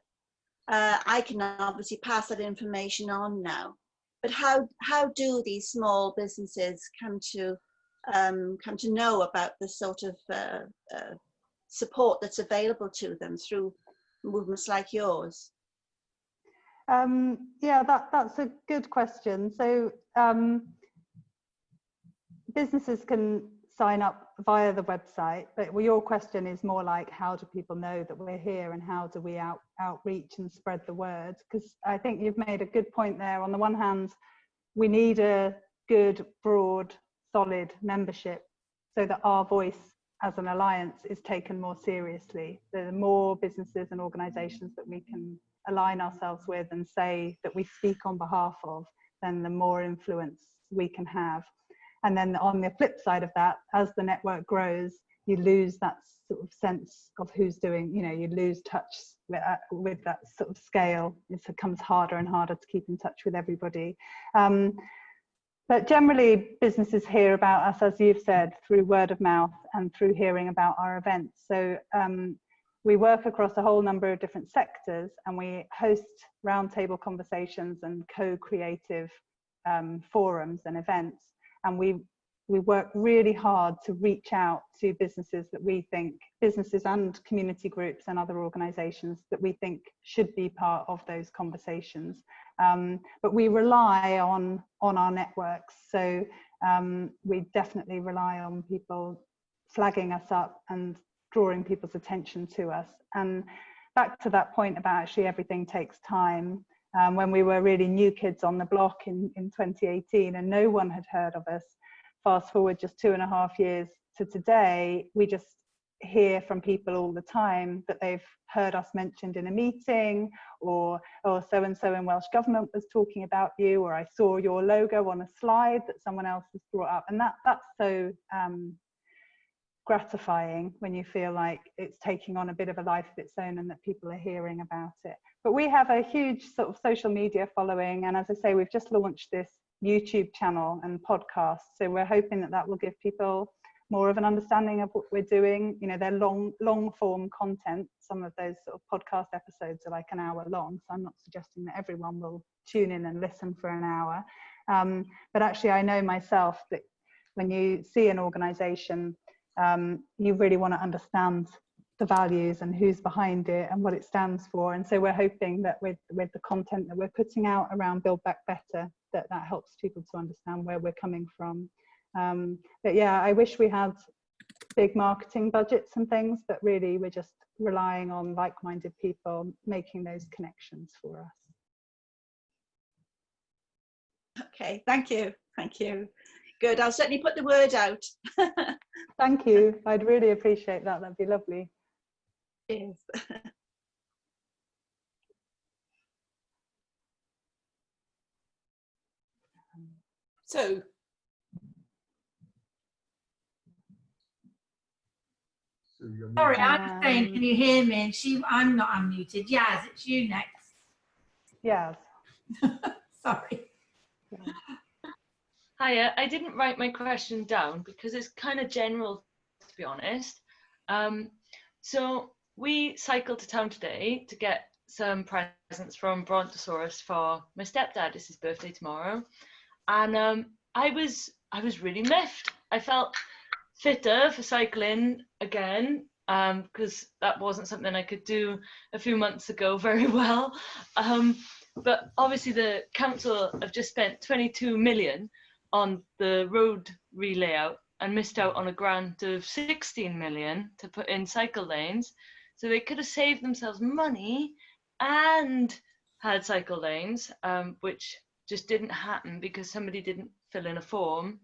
I can obviously pass that information on now. But how do these small businesses come to know about the sort of support that's available to them through movements like yours? Yeah, that's a good question. So businesses can sign up via the website, but your question is more like, how do people know that we're here, and how do we outreach and spread the word? Because I think you've made a good point there. On the one hand, we need a good, broad, solid membership so that our voice as an alliance is taken more seriously. The more businesses and organisations that we can align ourselves with and say that we speak on behalf of, then the more influence we can have. And then on the flip side of that, as the network grows, you lose that sort of sense of who's doing, you lose touch with that sort of scale. It becomes harder and harder to keep in touch with everybody. But generally, businesses hear about us, as you've said, through word of mouth and through hearing about our events. So we work across a whole number of different sectors, and we host roundtable conversations and co-creative forums and events. And we work really hard to reach out to businesses that we think, businesses and community groups and other organisations that we think should be part of those conversations. But we rely on our networks. So we definitely rely on people flagging us up and drawing people's attention to us. And back to that point about actually everything takes time. When we were really new kids on the block in 2018 and no one had heard of us, fast forward just 2.5 years to today, we just hear from people all the time that they've heard us mentioned in a meeting, or so-and-so in Welsh Government was talking about you, or I saw your logo on a slide that someone else has brought up. And that's so gratifying when you feel like it's taking on a bit of a life of its own and that people are hearing about it. But we have a huge sort of social media following, and as I say, we've just launched this YouTube channel and podcast, so we're hoping that will give people more of an understanding of what we're doing. They're long form content. Some of those sort of podcast episodes are like an hour long, so I'm not suggesting that everyone will tune in and listen for an hour, but actually I know myself that when you see an organisation, you really want to understand the values and who's behind it and what it stands for. And so we're hoping that with the content that we're putting out around Build Back Better, that helps people to understand where we're coming from. But yeah, I wish we had big marketing budgets and things, but really we're just relying on like-minded people making those connections for us. Okay, thank you. Good, I'll certainly put the word out. Thank you, I'd really appreciate that. That'd be lovely. Yes. So, sorry, I was saying, can you hear me? And I'm not unmuted. Yaz, it's you next. Yaz. Sorry. Hiya, I didn't write my question down because it's kind of general, to be honest. So we cycled to town today to get some presents from Brontosaurus for my stepdad. It's his birthday tomorrow, and I was really miffed. I felt fitter for cycling again, because that wasn't something I could do a few months ago very well. But obviously the council have just spent 22 million on the road relayout and missed out on a grant of 16 million to put in cycle lanes. So they could have saved themselves money and had cycle lanes, which just didn't happen because somebody didn't fill in a form.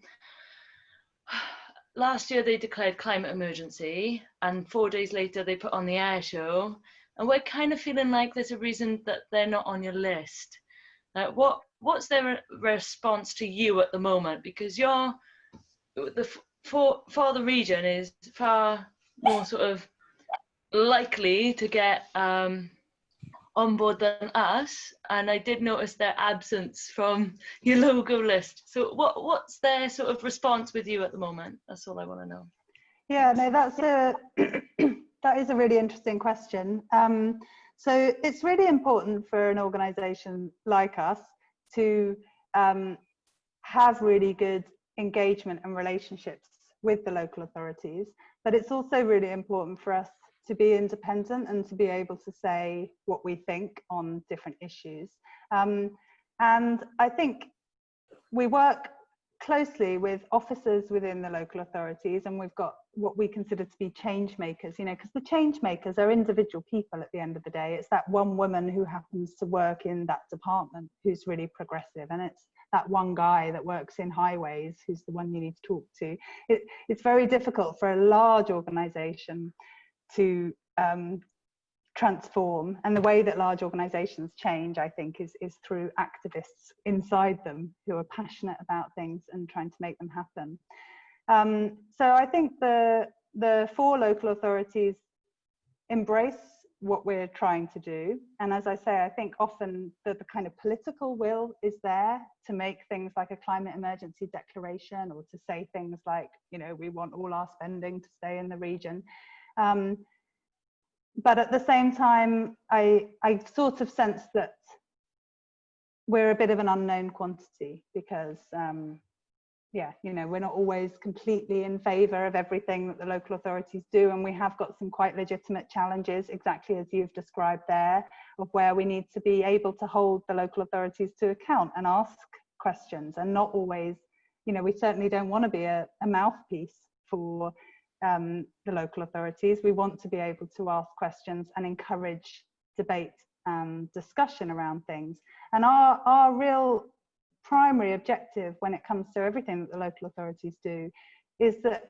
Last year they declared climate emergency, and 4 days later they put on the air show, and we're kind of feeling like there's a reason that they're not on your list. What's their response to you at the moment? Because for the region is far more sort of likely to get on board than us, and I did notice their absence from your logo list. So what's their sort of response with you at the moment? That's all I want to know. Yeah, no, that is a really interesting question. So it's really important for an organisation like us to have really good engagement and relationships with the local authorities, but it's also really important for us to be independent and to be able to say what we think on different issues. And I think we work closely with officers within the local authorities, and we've got what we consider to be change makers, you know, because the change makers are individual people at the end of the day. It's that one woman who happens to work in that department who's really progressive, and it's that one guy that works in highways who's the one you need to talk to. It's very difficult for a large organisation to transform, and the way that large organizations change, I think, is through activists inside them who are passionate about things and trying to make them happen. So I think the 4 local authorities embrace what we're trying to do, and as I say, I think often the kind of political will is there to make things like a climate emergency declaration, or to say things like, you know, we want all our spending to stay in the region. But at the same time, I sort of sense that we're a bit of an unknown quantity, because, yeah, you know, we're not always completely in favour of everything that the local authorities do, and we have got some quite legitimate challenges, exactly as you've described there, of where we need to be able to hold the local authorities to account and ask questions, and not always, you know, we certainly don't want to be a mouthpiece for the local authorities. We want to be able to ask questions and encourage debate and discussion around things. And our real primary objective when it comes to everything that the local authorities do is that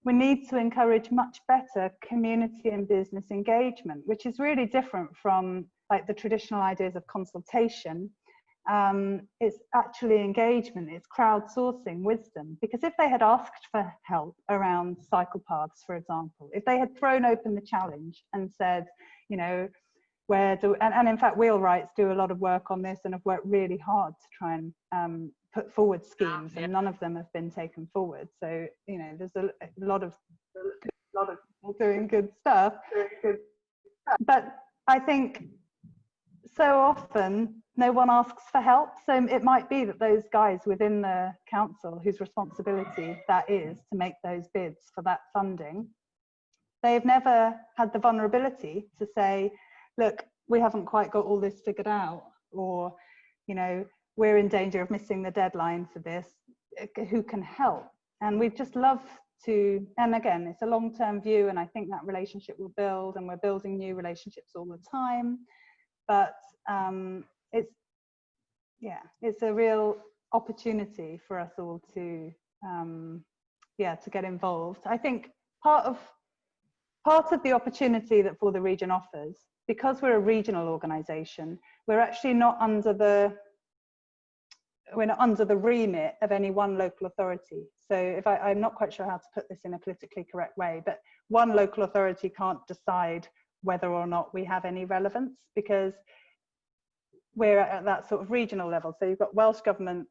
we need to encourage much better community and business engagement, which is really different from like the traditional ideas of consultation. It's actually engagement, it's crowdsourcing wisdom, because if they had asked for help around cycle paths, for example, if they had thrown open the challenge and said, you know, and in fact Wheelwrights do a lot of work on this and have worked really hard to try and put forward schemes, and none of them have been taken forward. So, you know, there's a lot of people doing good stuff, but I think so often no one asks for help. So it might be that those guys within the council whose responsibility that is to make those bids for that funding, they've never had the vulnerability to say, look, we haven't quite got all this figured out, or, you know, we're in danger of missing the deadline for this, who can help? And we'd just love to, and again, it's a long-term view, and I think that relationship will build, and we're building new relationships all the time. But it's a real opportunity for us all to get involved. I think part of the opportunity that For the Region offers, because we're a regional organisation, we're actually not under the remit of any one local authority. So I'm not quite sure how to put this in a politically correct way, but one local authority can't decide whether or not we have any relevance, because we're at that sort of regional level. So you've got Welsh Government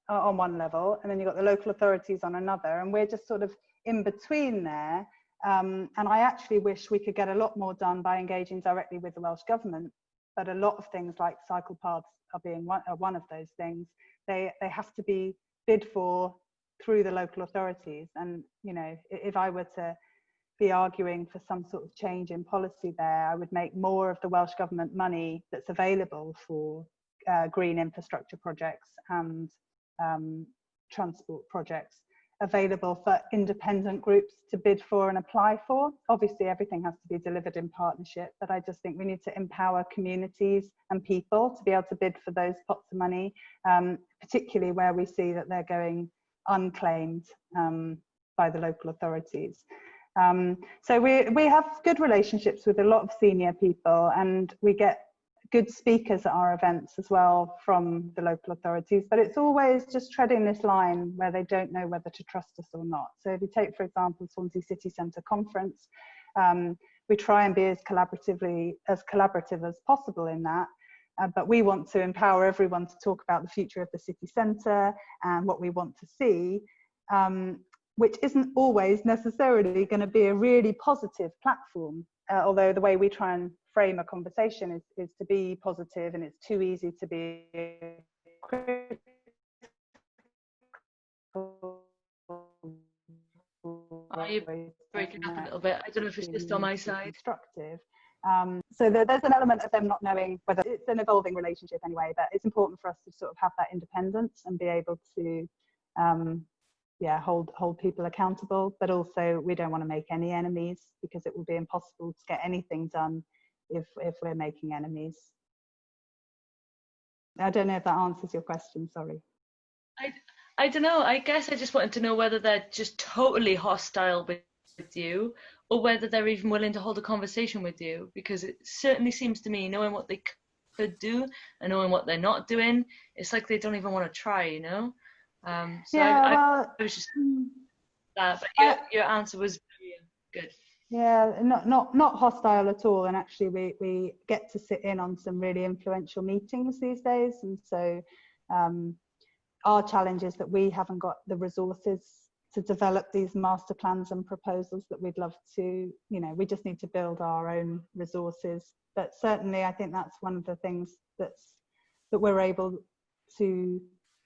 on one level, and then you've got the local authorities on another, and we're just sort of in between there. And I actually wish we could get a lot more done by engaging directly with the Welsh Government, but a lot of things like cycle paths are one of those things. They have to be bid for through the local authorities. And, you know, if I were to be arguing for some sort of change in policy there, I would make more of the Welsh Government money that's available for green infrastructure projects and transport projects available for independent groups to bid for and apply for. Obviously, everything has to be delivered in partnership, but I just think we need to empower communities and people to be able to bid for those pots of money, particularly where we see that they're going unclaimed by the local authorities. So we have good relationships with a lot of senior people, and we get good speakers at our events as well from the local authorities, but it's always just treading this line where they don't know whether to trust us or not. So if you take, for example, Swansea City Centre Conference, we try and be as collaborative as possible in that, but we want to empower everyone to talk about the future of the city centre and what we want to see, which isn't always necessarily going to be a really positive platform, although the way we try and frame a conversation is to be positive, and it's too easy to be critical. Are you breaking up a little bit? I don't know if it's just on my side. Constructive. So there's an element of them not knowing whether it's an evolving relationship anyway, but it's important for us to sort of have that independence and be able to hold people accountable, but also we don't want to make any enemies, because it will be impossible to get anything done if we're making enemies. I don't know if that answers your question, sorry. I don't know, I guess I just wanted to know whether they're just totally hostile with you, or whether they're even willing to hold a conversation with you, because it certainly seems to me, knowing what they could do and knowing what they're not doing, it's like they don't even want to try, you know. So I was just that, but your answer was very good. Yeah, not hostile at all, and actually we get to sit in on some really influential meetings these days, and so our challenge is that we haven't got the resources to develop these master plans and proposals that we'd love to, you know, we just need to build our own resources. But certainly I think that's one of the things that we're able to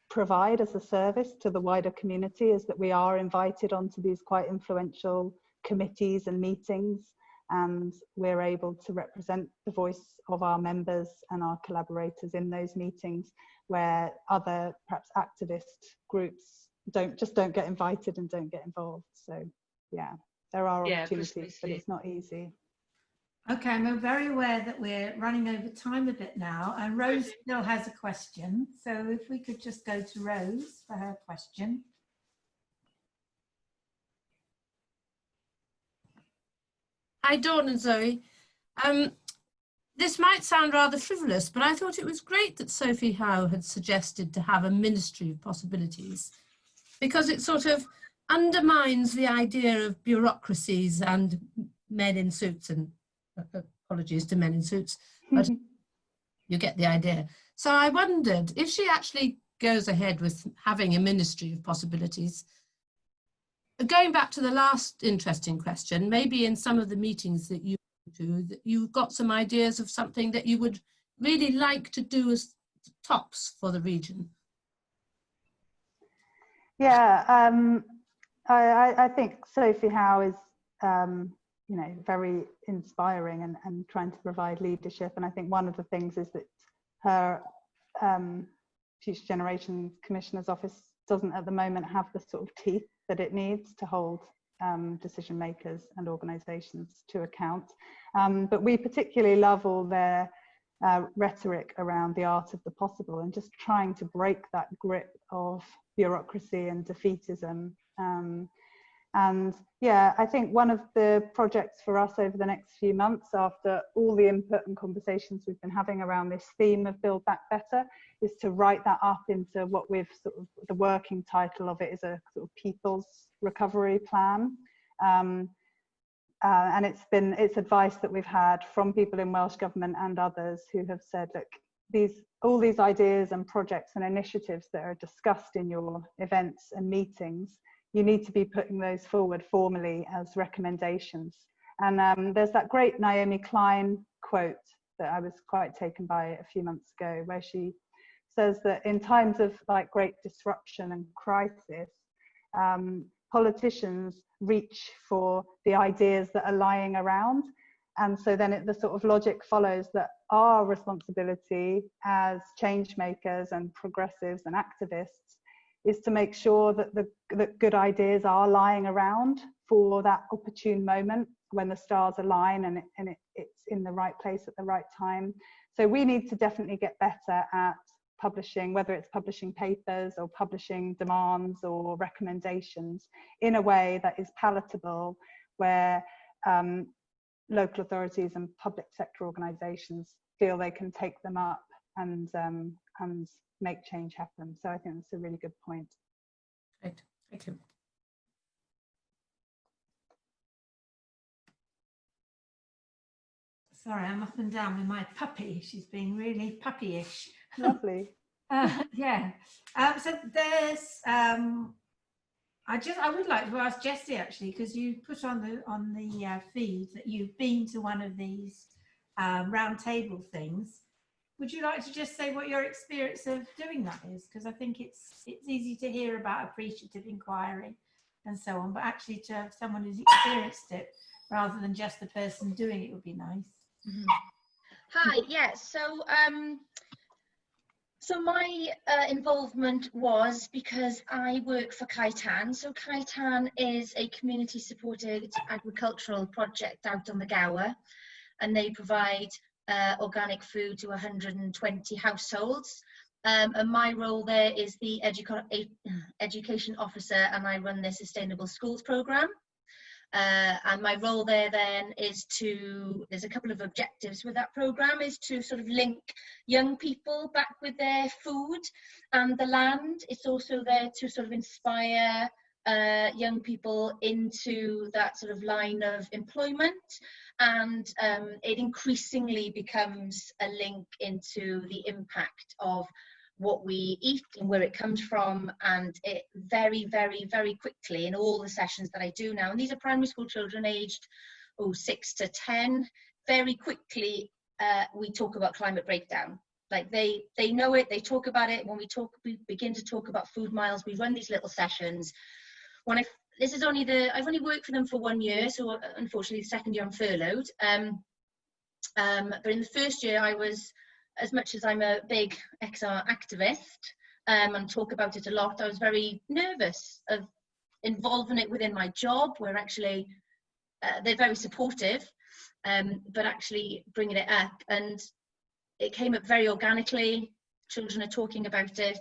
provide as a service to the wider community, is that we are invited onto these quite influential committees and meetings, and we're able to represent the voice of our members and our collaborators in those meetings, where other perhaps activist groups don't get invited and don't get involved. So yeah, there are opportunities, but it's not easy. Okay, I'm very aware that we're running over time a bit now, and Rose still has a question. So if we could just go to Rose for her question. Hi, Dawn and Zoe. This might sound rather frivolous, but I thought it was great that Sophie Howe had suggested to have a Ministry of Possibilities, because it sort of undermines the idea of bureaucracies and men in suits, and apologies to men in suits, but you get the idea. So I wondered if she actually goes ahead with having a Ministry of Possibilities. Going back to the last interesting question, maybe in some of the meetings that you do, that you've got some ideas of something that you would really like to do as tops for the region. Yeah, I think Sophie Howe is, you know, very inspiring and trying to provide leadership. And I think one of the things is that her Future Generations Commissioner's Office doesn't at the moment have the sort of teeth that it needs to hold decision makers and organisations to account. But we particularly love all their rhetoric around the art of the possible, and just trying to break that grip of bureaucracy and defeatism. And yeah, I think one of the projects for us over the next few months, after all the input and conversations we've been having around this theme of Build Back Better, is to write that up into what we've sort of, the working title of it is a sort of People's Recovery Plan. And it's advice that we've had from people in Welsh Government and others who have said, look, all these ideas and projects and initiatives that are discussed in your events and meetings, you need to be putting those forward formally as recommendations. And there's that great Naomi Klein quote that I was quite taken by a few months ago, where she says that in times of like great disruption and crisis, politicians reach for the ideas that are lying around. And so then the sort of logic follows that our responsibility as change makers and progressives and activists is to make sure that that good ideas are lying around for that opportune moment when the stars align and it's in the right place at the right time. So we need to definitely get better at publishing, whether it's publishing papers or publishing demands or recommendations, in a way that is palatable, where local authorities and public sector organisations feel they can take them up and make change happen. So I think that's a really good point. Great, thank you. Sorry, I'm up and down with my puppy. She's being really puppyish. Lovely. Yeah. So there's I would like to ask Jessie, actually, because you put on the feed that you've been to one of these round table things. Would you like to just say what your experience of doing that is? Because I think it's easy to hear about appreciative inquiry and so on, but actually to have someone who's experienced it rather than just the person doing it would be nice. Mm-hmm. Hi, yeah, so so my involvement was because I work for Kaitan. So Kaitan is a community supported agricultural project out on the Gower, and they provide organic food to 120 households. And my role there is the education officer, and I run their sustainable schools programme. And my role there then is there's a couple of objectives with that programme, is to sort of link young people back with their food and the land. It's also there to sort of inspire young people into that sort of line of employment, and it increasingly becomes a link into the impact of what we eat and where it comes from, and it very, very, very quickly in all the sessions that I do now, and these are primary school children aged 6 to 10, very quickly we talk about climate breakdown. Like they know it, they talk about it. When we begin to talk about food miles, we run these little sessions. I've only worked for them for 1 year, so unfortunately the second year I'm furloughed. But in the first year I was, as much as I'm a big XR activist and talk about it a lot, I was very nervous of involving it within my job, where actually they're very supportive, but actually bringing it up, and it came up very organically. Children are talking about it.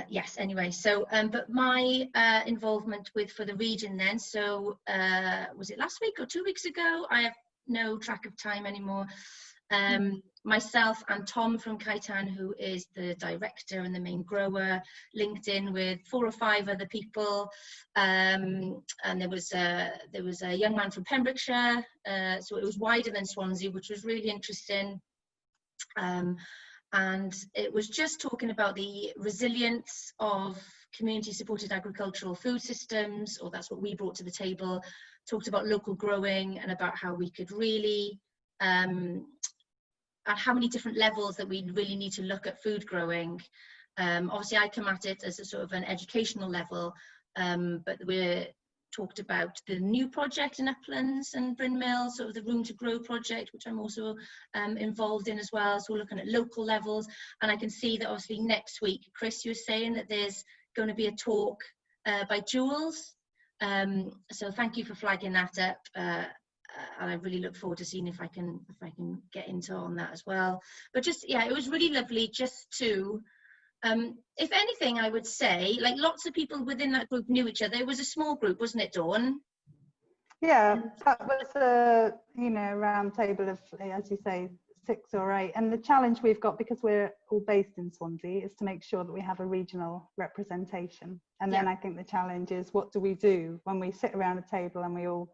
Yes, anyway, so but my involvement for the region then, so was it last week or 2 weeks ago? I have no track of time anymore. Myself and Tom from Kaitan, who is the director and the main grower, linked in with 4 or 5 other people, and there was a young man from Pembrokeshire, so it was wider than Swansea, which was really interesting. And it was just talking about the resilience of community supported agricultural food systems, or that's what we brought to the table. Talked about local growing and about how we could really, at how many different levels that we really need to look at food growing. Obviously I come at it as a sort of an educational level, but we're talked about the new project in Uplands and Bryn Mill, sort of the Room to Grow project, which I'm also involved in as well. So we're looking at local levels, and I can see that obviously next week, Chris, you were saying that there's going to be a talk by Jules. So thank you for flagging that up, and I really look forward to seeing if I can get into on that as well. But just, yeah, it was really lovely just to, if anything, I would say, like, lots of people within that group knew each other. It was a small group, wasn't it, Dawn? Yeah, that was a round table of, as you say, 6 or 8. And the challenge we've got, because we're all based in Swansea, is to make sure that we have a regional representation. And then I think the challenge is, what do we do when we sit around a table and we all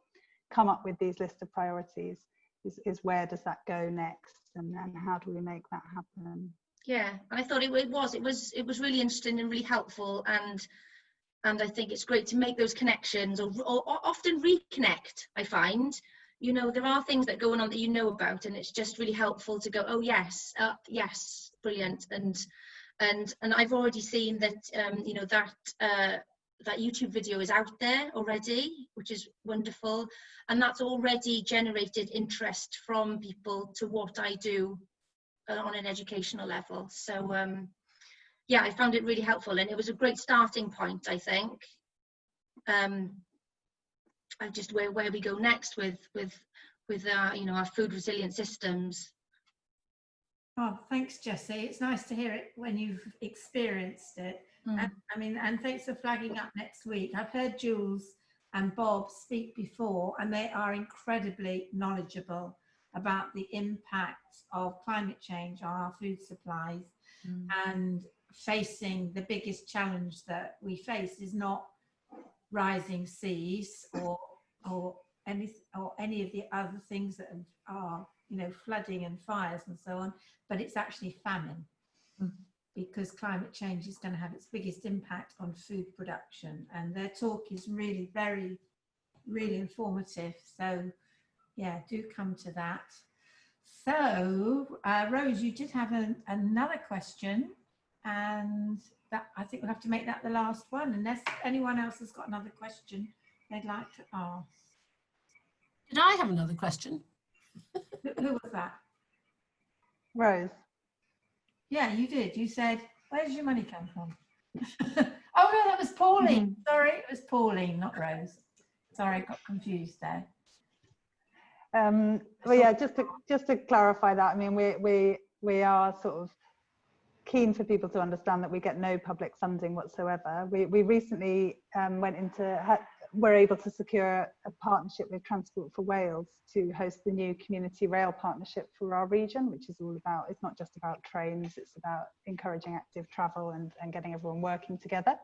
come up with these lists of priorities? Is where does that go next, and how do we make that happen? Yeah, and I thought it was really interesting and really helpful, and I think it's great to make those connections, or often reconnect. I find, there are things that are going on that you know about, and it's just really helpful to go, oh yes, yes, brilliant, and I've already seen that that YouTube video is out there already, which is wonderful, and that's already generated interest from people to what I do on an educational level. So yeah, I found it really helpful, and it was a great starting point, I think. Just where we go next with our, you know, our food resilient systems. Oh, thanks, Jessie. It's nice to hear it when you've experienced it. And, I mean, and thanks for flagging up next week. I've heard Jules and Bob speak before, and they are incredibly knowledgeable about the impact of climate change on our food supplies. And facing the biggest challenge that we face is not rising seas or any of the other things that are, you know, flooding and fires and so on, but it's actually famine, because climate change is going to have its biggest impact on food production. And their talk is really really informative, so yeah, do come to that. So Rose, you did have another question, and that, I think we'll have to make that the last one, unless anyone else has got another question they'd like to ask. Did I have another question? Who was that? Rose. Yeah, you did. You said, where does your money come from? Oh no, that was Pauline. Sorry, it was Pauline, not Rose. Sorry, I got confused there. Well, yeah, just to clarify that, I mean, we are sort of keen for people to understand that we get no public funding whatsoever. We recently were able to secure a partnership with Transport for Wales to host the new community rail partnership for our region, which is all about, it's not just about trains, it's about encouraging active travel and getting everyone working together.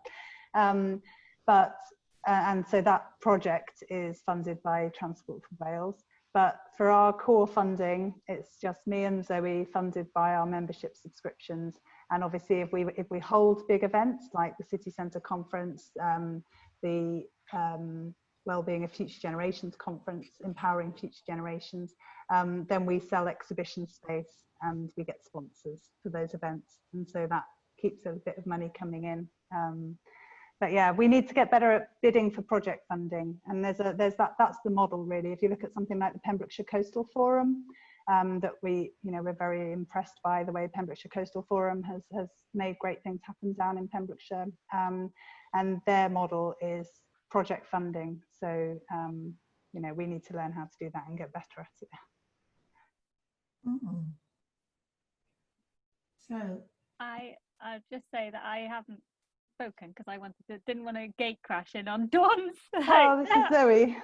And so that project is funded by Transport for Wales. But for our core funding, it's just me and Zoe, funded by our membership subscriptions. And obviously, if we hold big events like the City Centre Conference, the Wellbeing of Future Generations Conference, Empowering Future Generations, then we sell exhibition space and we get sponsors for those events. And so that keeps a bit of money coming in. But yeah, we need to get better at bidding for project funding, and that's the model really. If you look at something like the Pembrokeshire Coastal Forum, that we're very impressed by the way Pembrokeshire Coastal Forum has made great things happen down in Pembrokeshire, and their model is project funding. So we need to learn how to do that and get better at it. So I'll just say that I haven't spoken because I didn't want to gate crash in on Dawn's. Oh, this is Zoe.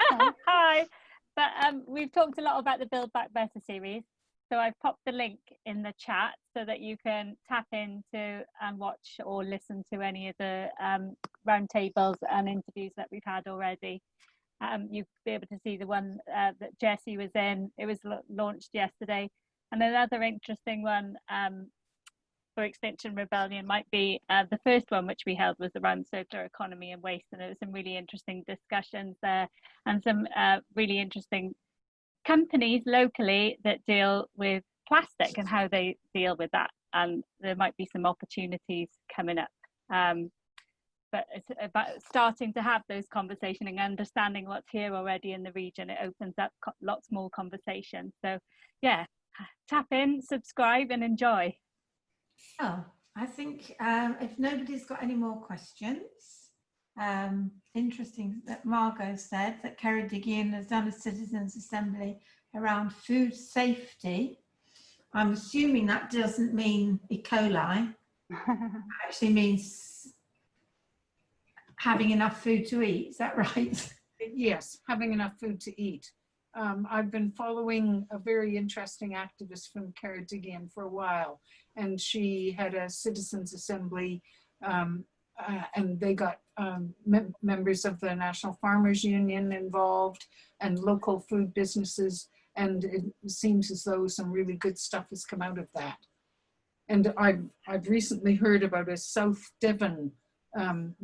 Hi. But we've talked a lot about the Build Back Better series, so I've popped the link in the chat so that you can tap into and watch or listen to any of the roundtables and interviews that we've had already. You'll be able to see the one that Jessie was in. It was launched yesterday, and another interesting one for Extinction Rebellion might be the first one, which we held, was around circular economy and waste, and there was some really interesting discussions there and some really interesting companies locally that deal with plastic and how they deal with that, and there might be some opportunities coming up, but it's about starting to have those conversations and understanding what's here already in the region. It opens up lots more conversations. So yeah, tap in, subscribe and enjoy. Oh, I think if nobody's got any more questions, interesting that Margot said that Ceredigion has done a citizens' assembly around food safety. I'm assuming that doesn't mean E. coli. It actually means having enough food to eat. Is that right? Yes, having enough food to eat. I've been following a very interesting activist from Ceredigion for a while, and she had a citizens' assembly, and they got members of the National Farmers Union involved and local food businesses, and it seems as though some really good stuff has come out of that. And I've recently heard about a South Devon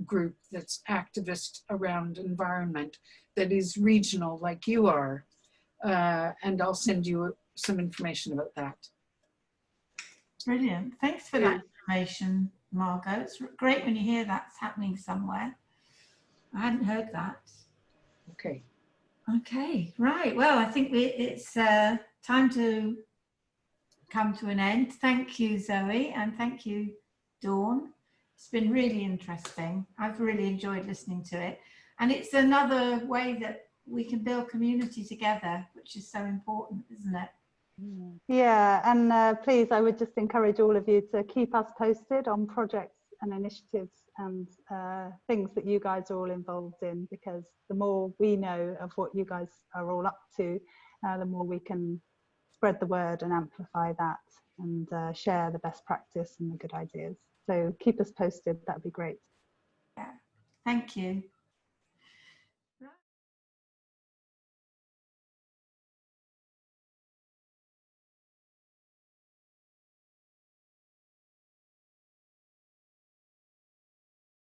group that's activist around environment that is regional like you are. And I'll send you some information about that. Brilliant. Thanks for that information, Margot. It's great when you hear that's happening somewhere. I hadn't heard that. Okay. Okay, right. Well, I think it's time to come to an end. Thank you, Zoe, and thank you, Dawn. It's been really interesting. I've really enjoyed listening to it. And it's another way that we can build community together, which is so important, isn't it? Yeah, and please, I would just encourage all of you to keep us posted on projects and initiatives and things that you guys are all involved in, because the more we know of what you guys are all up to, the more we can spread the word and amplify that and share the best practice and the good ideas. So keep us posted, that'd be great. Yeah, thank you.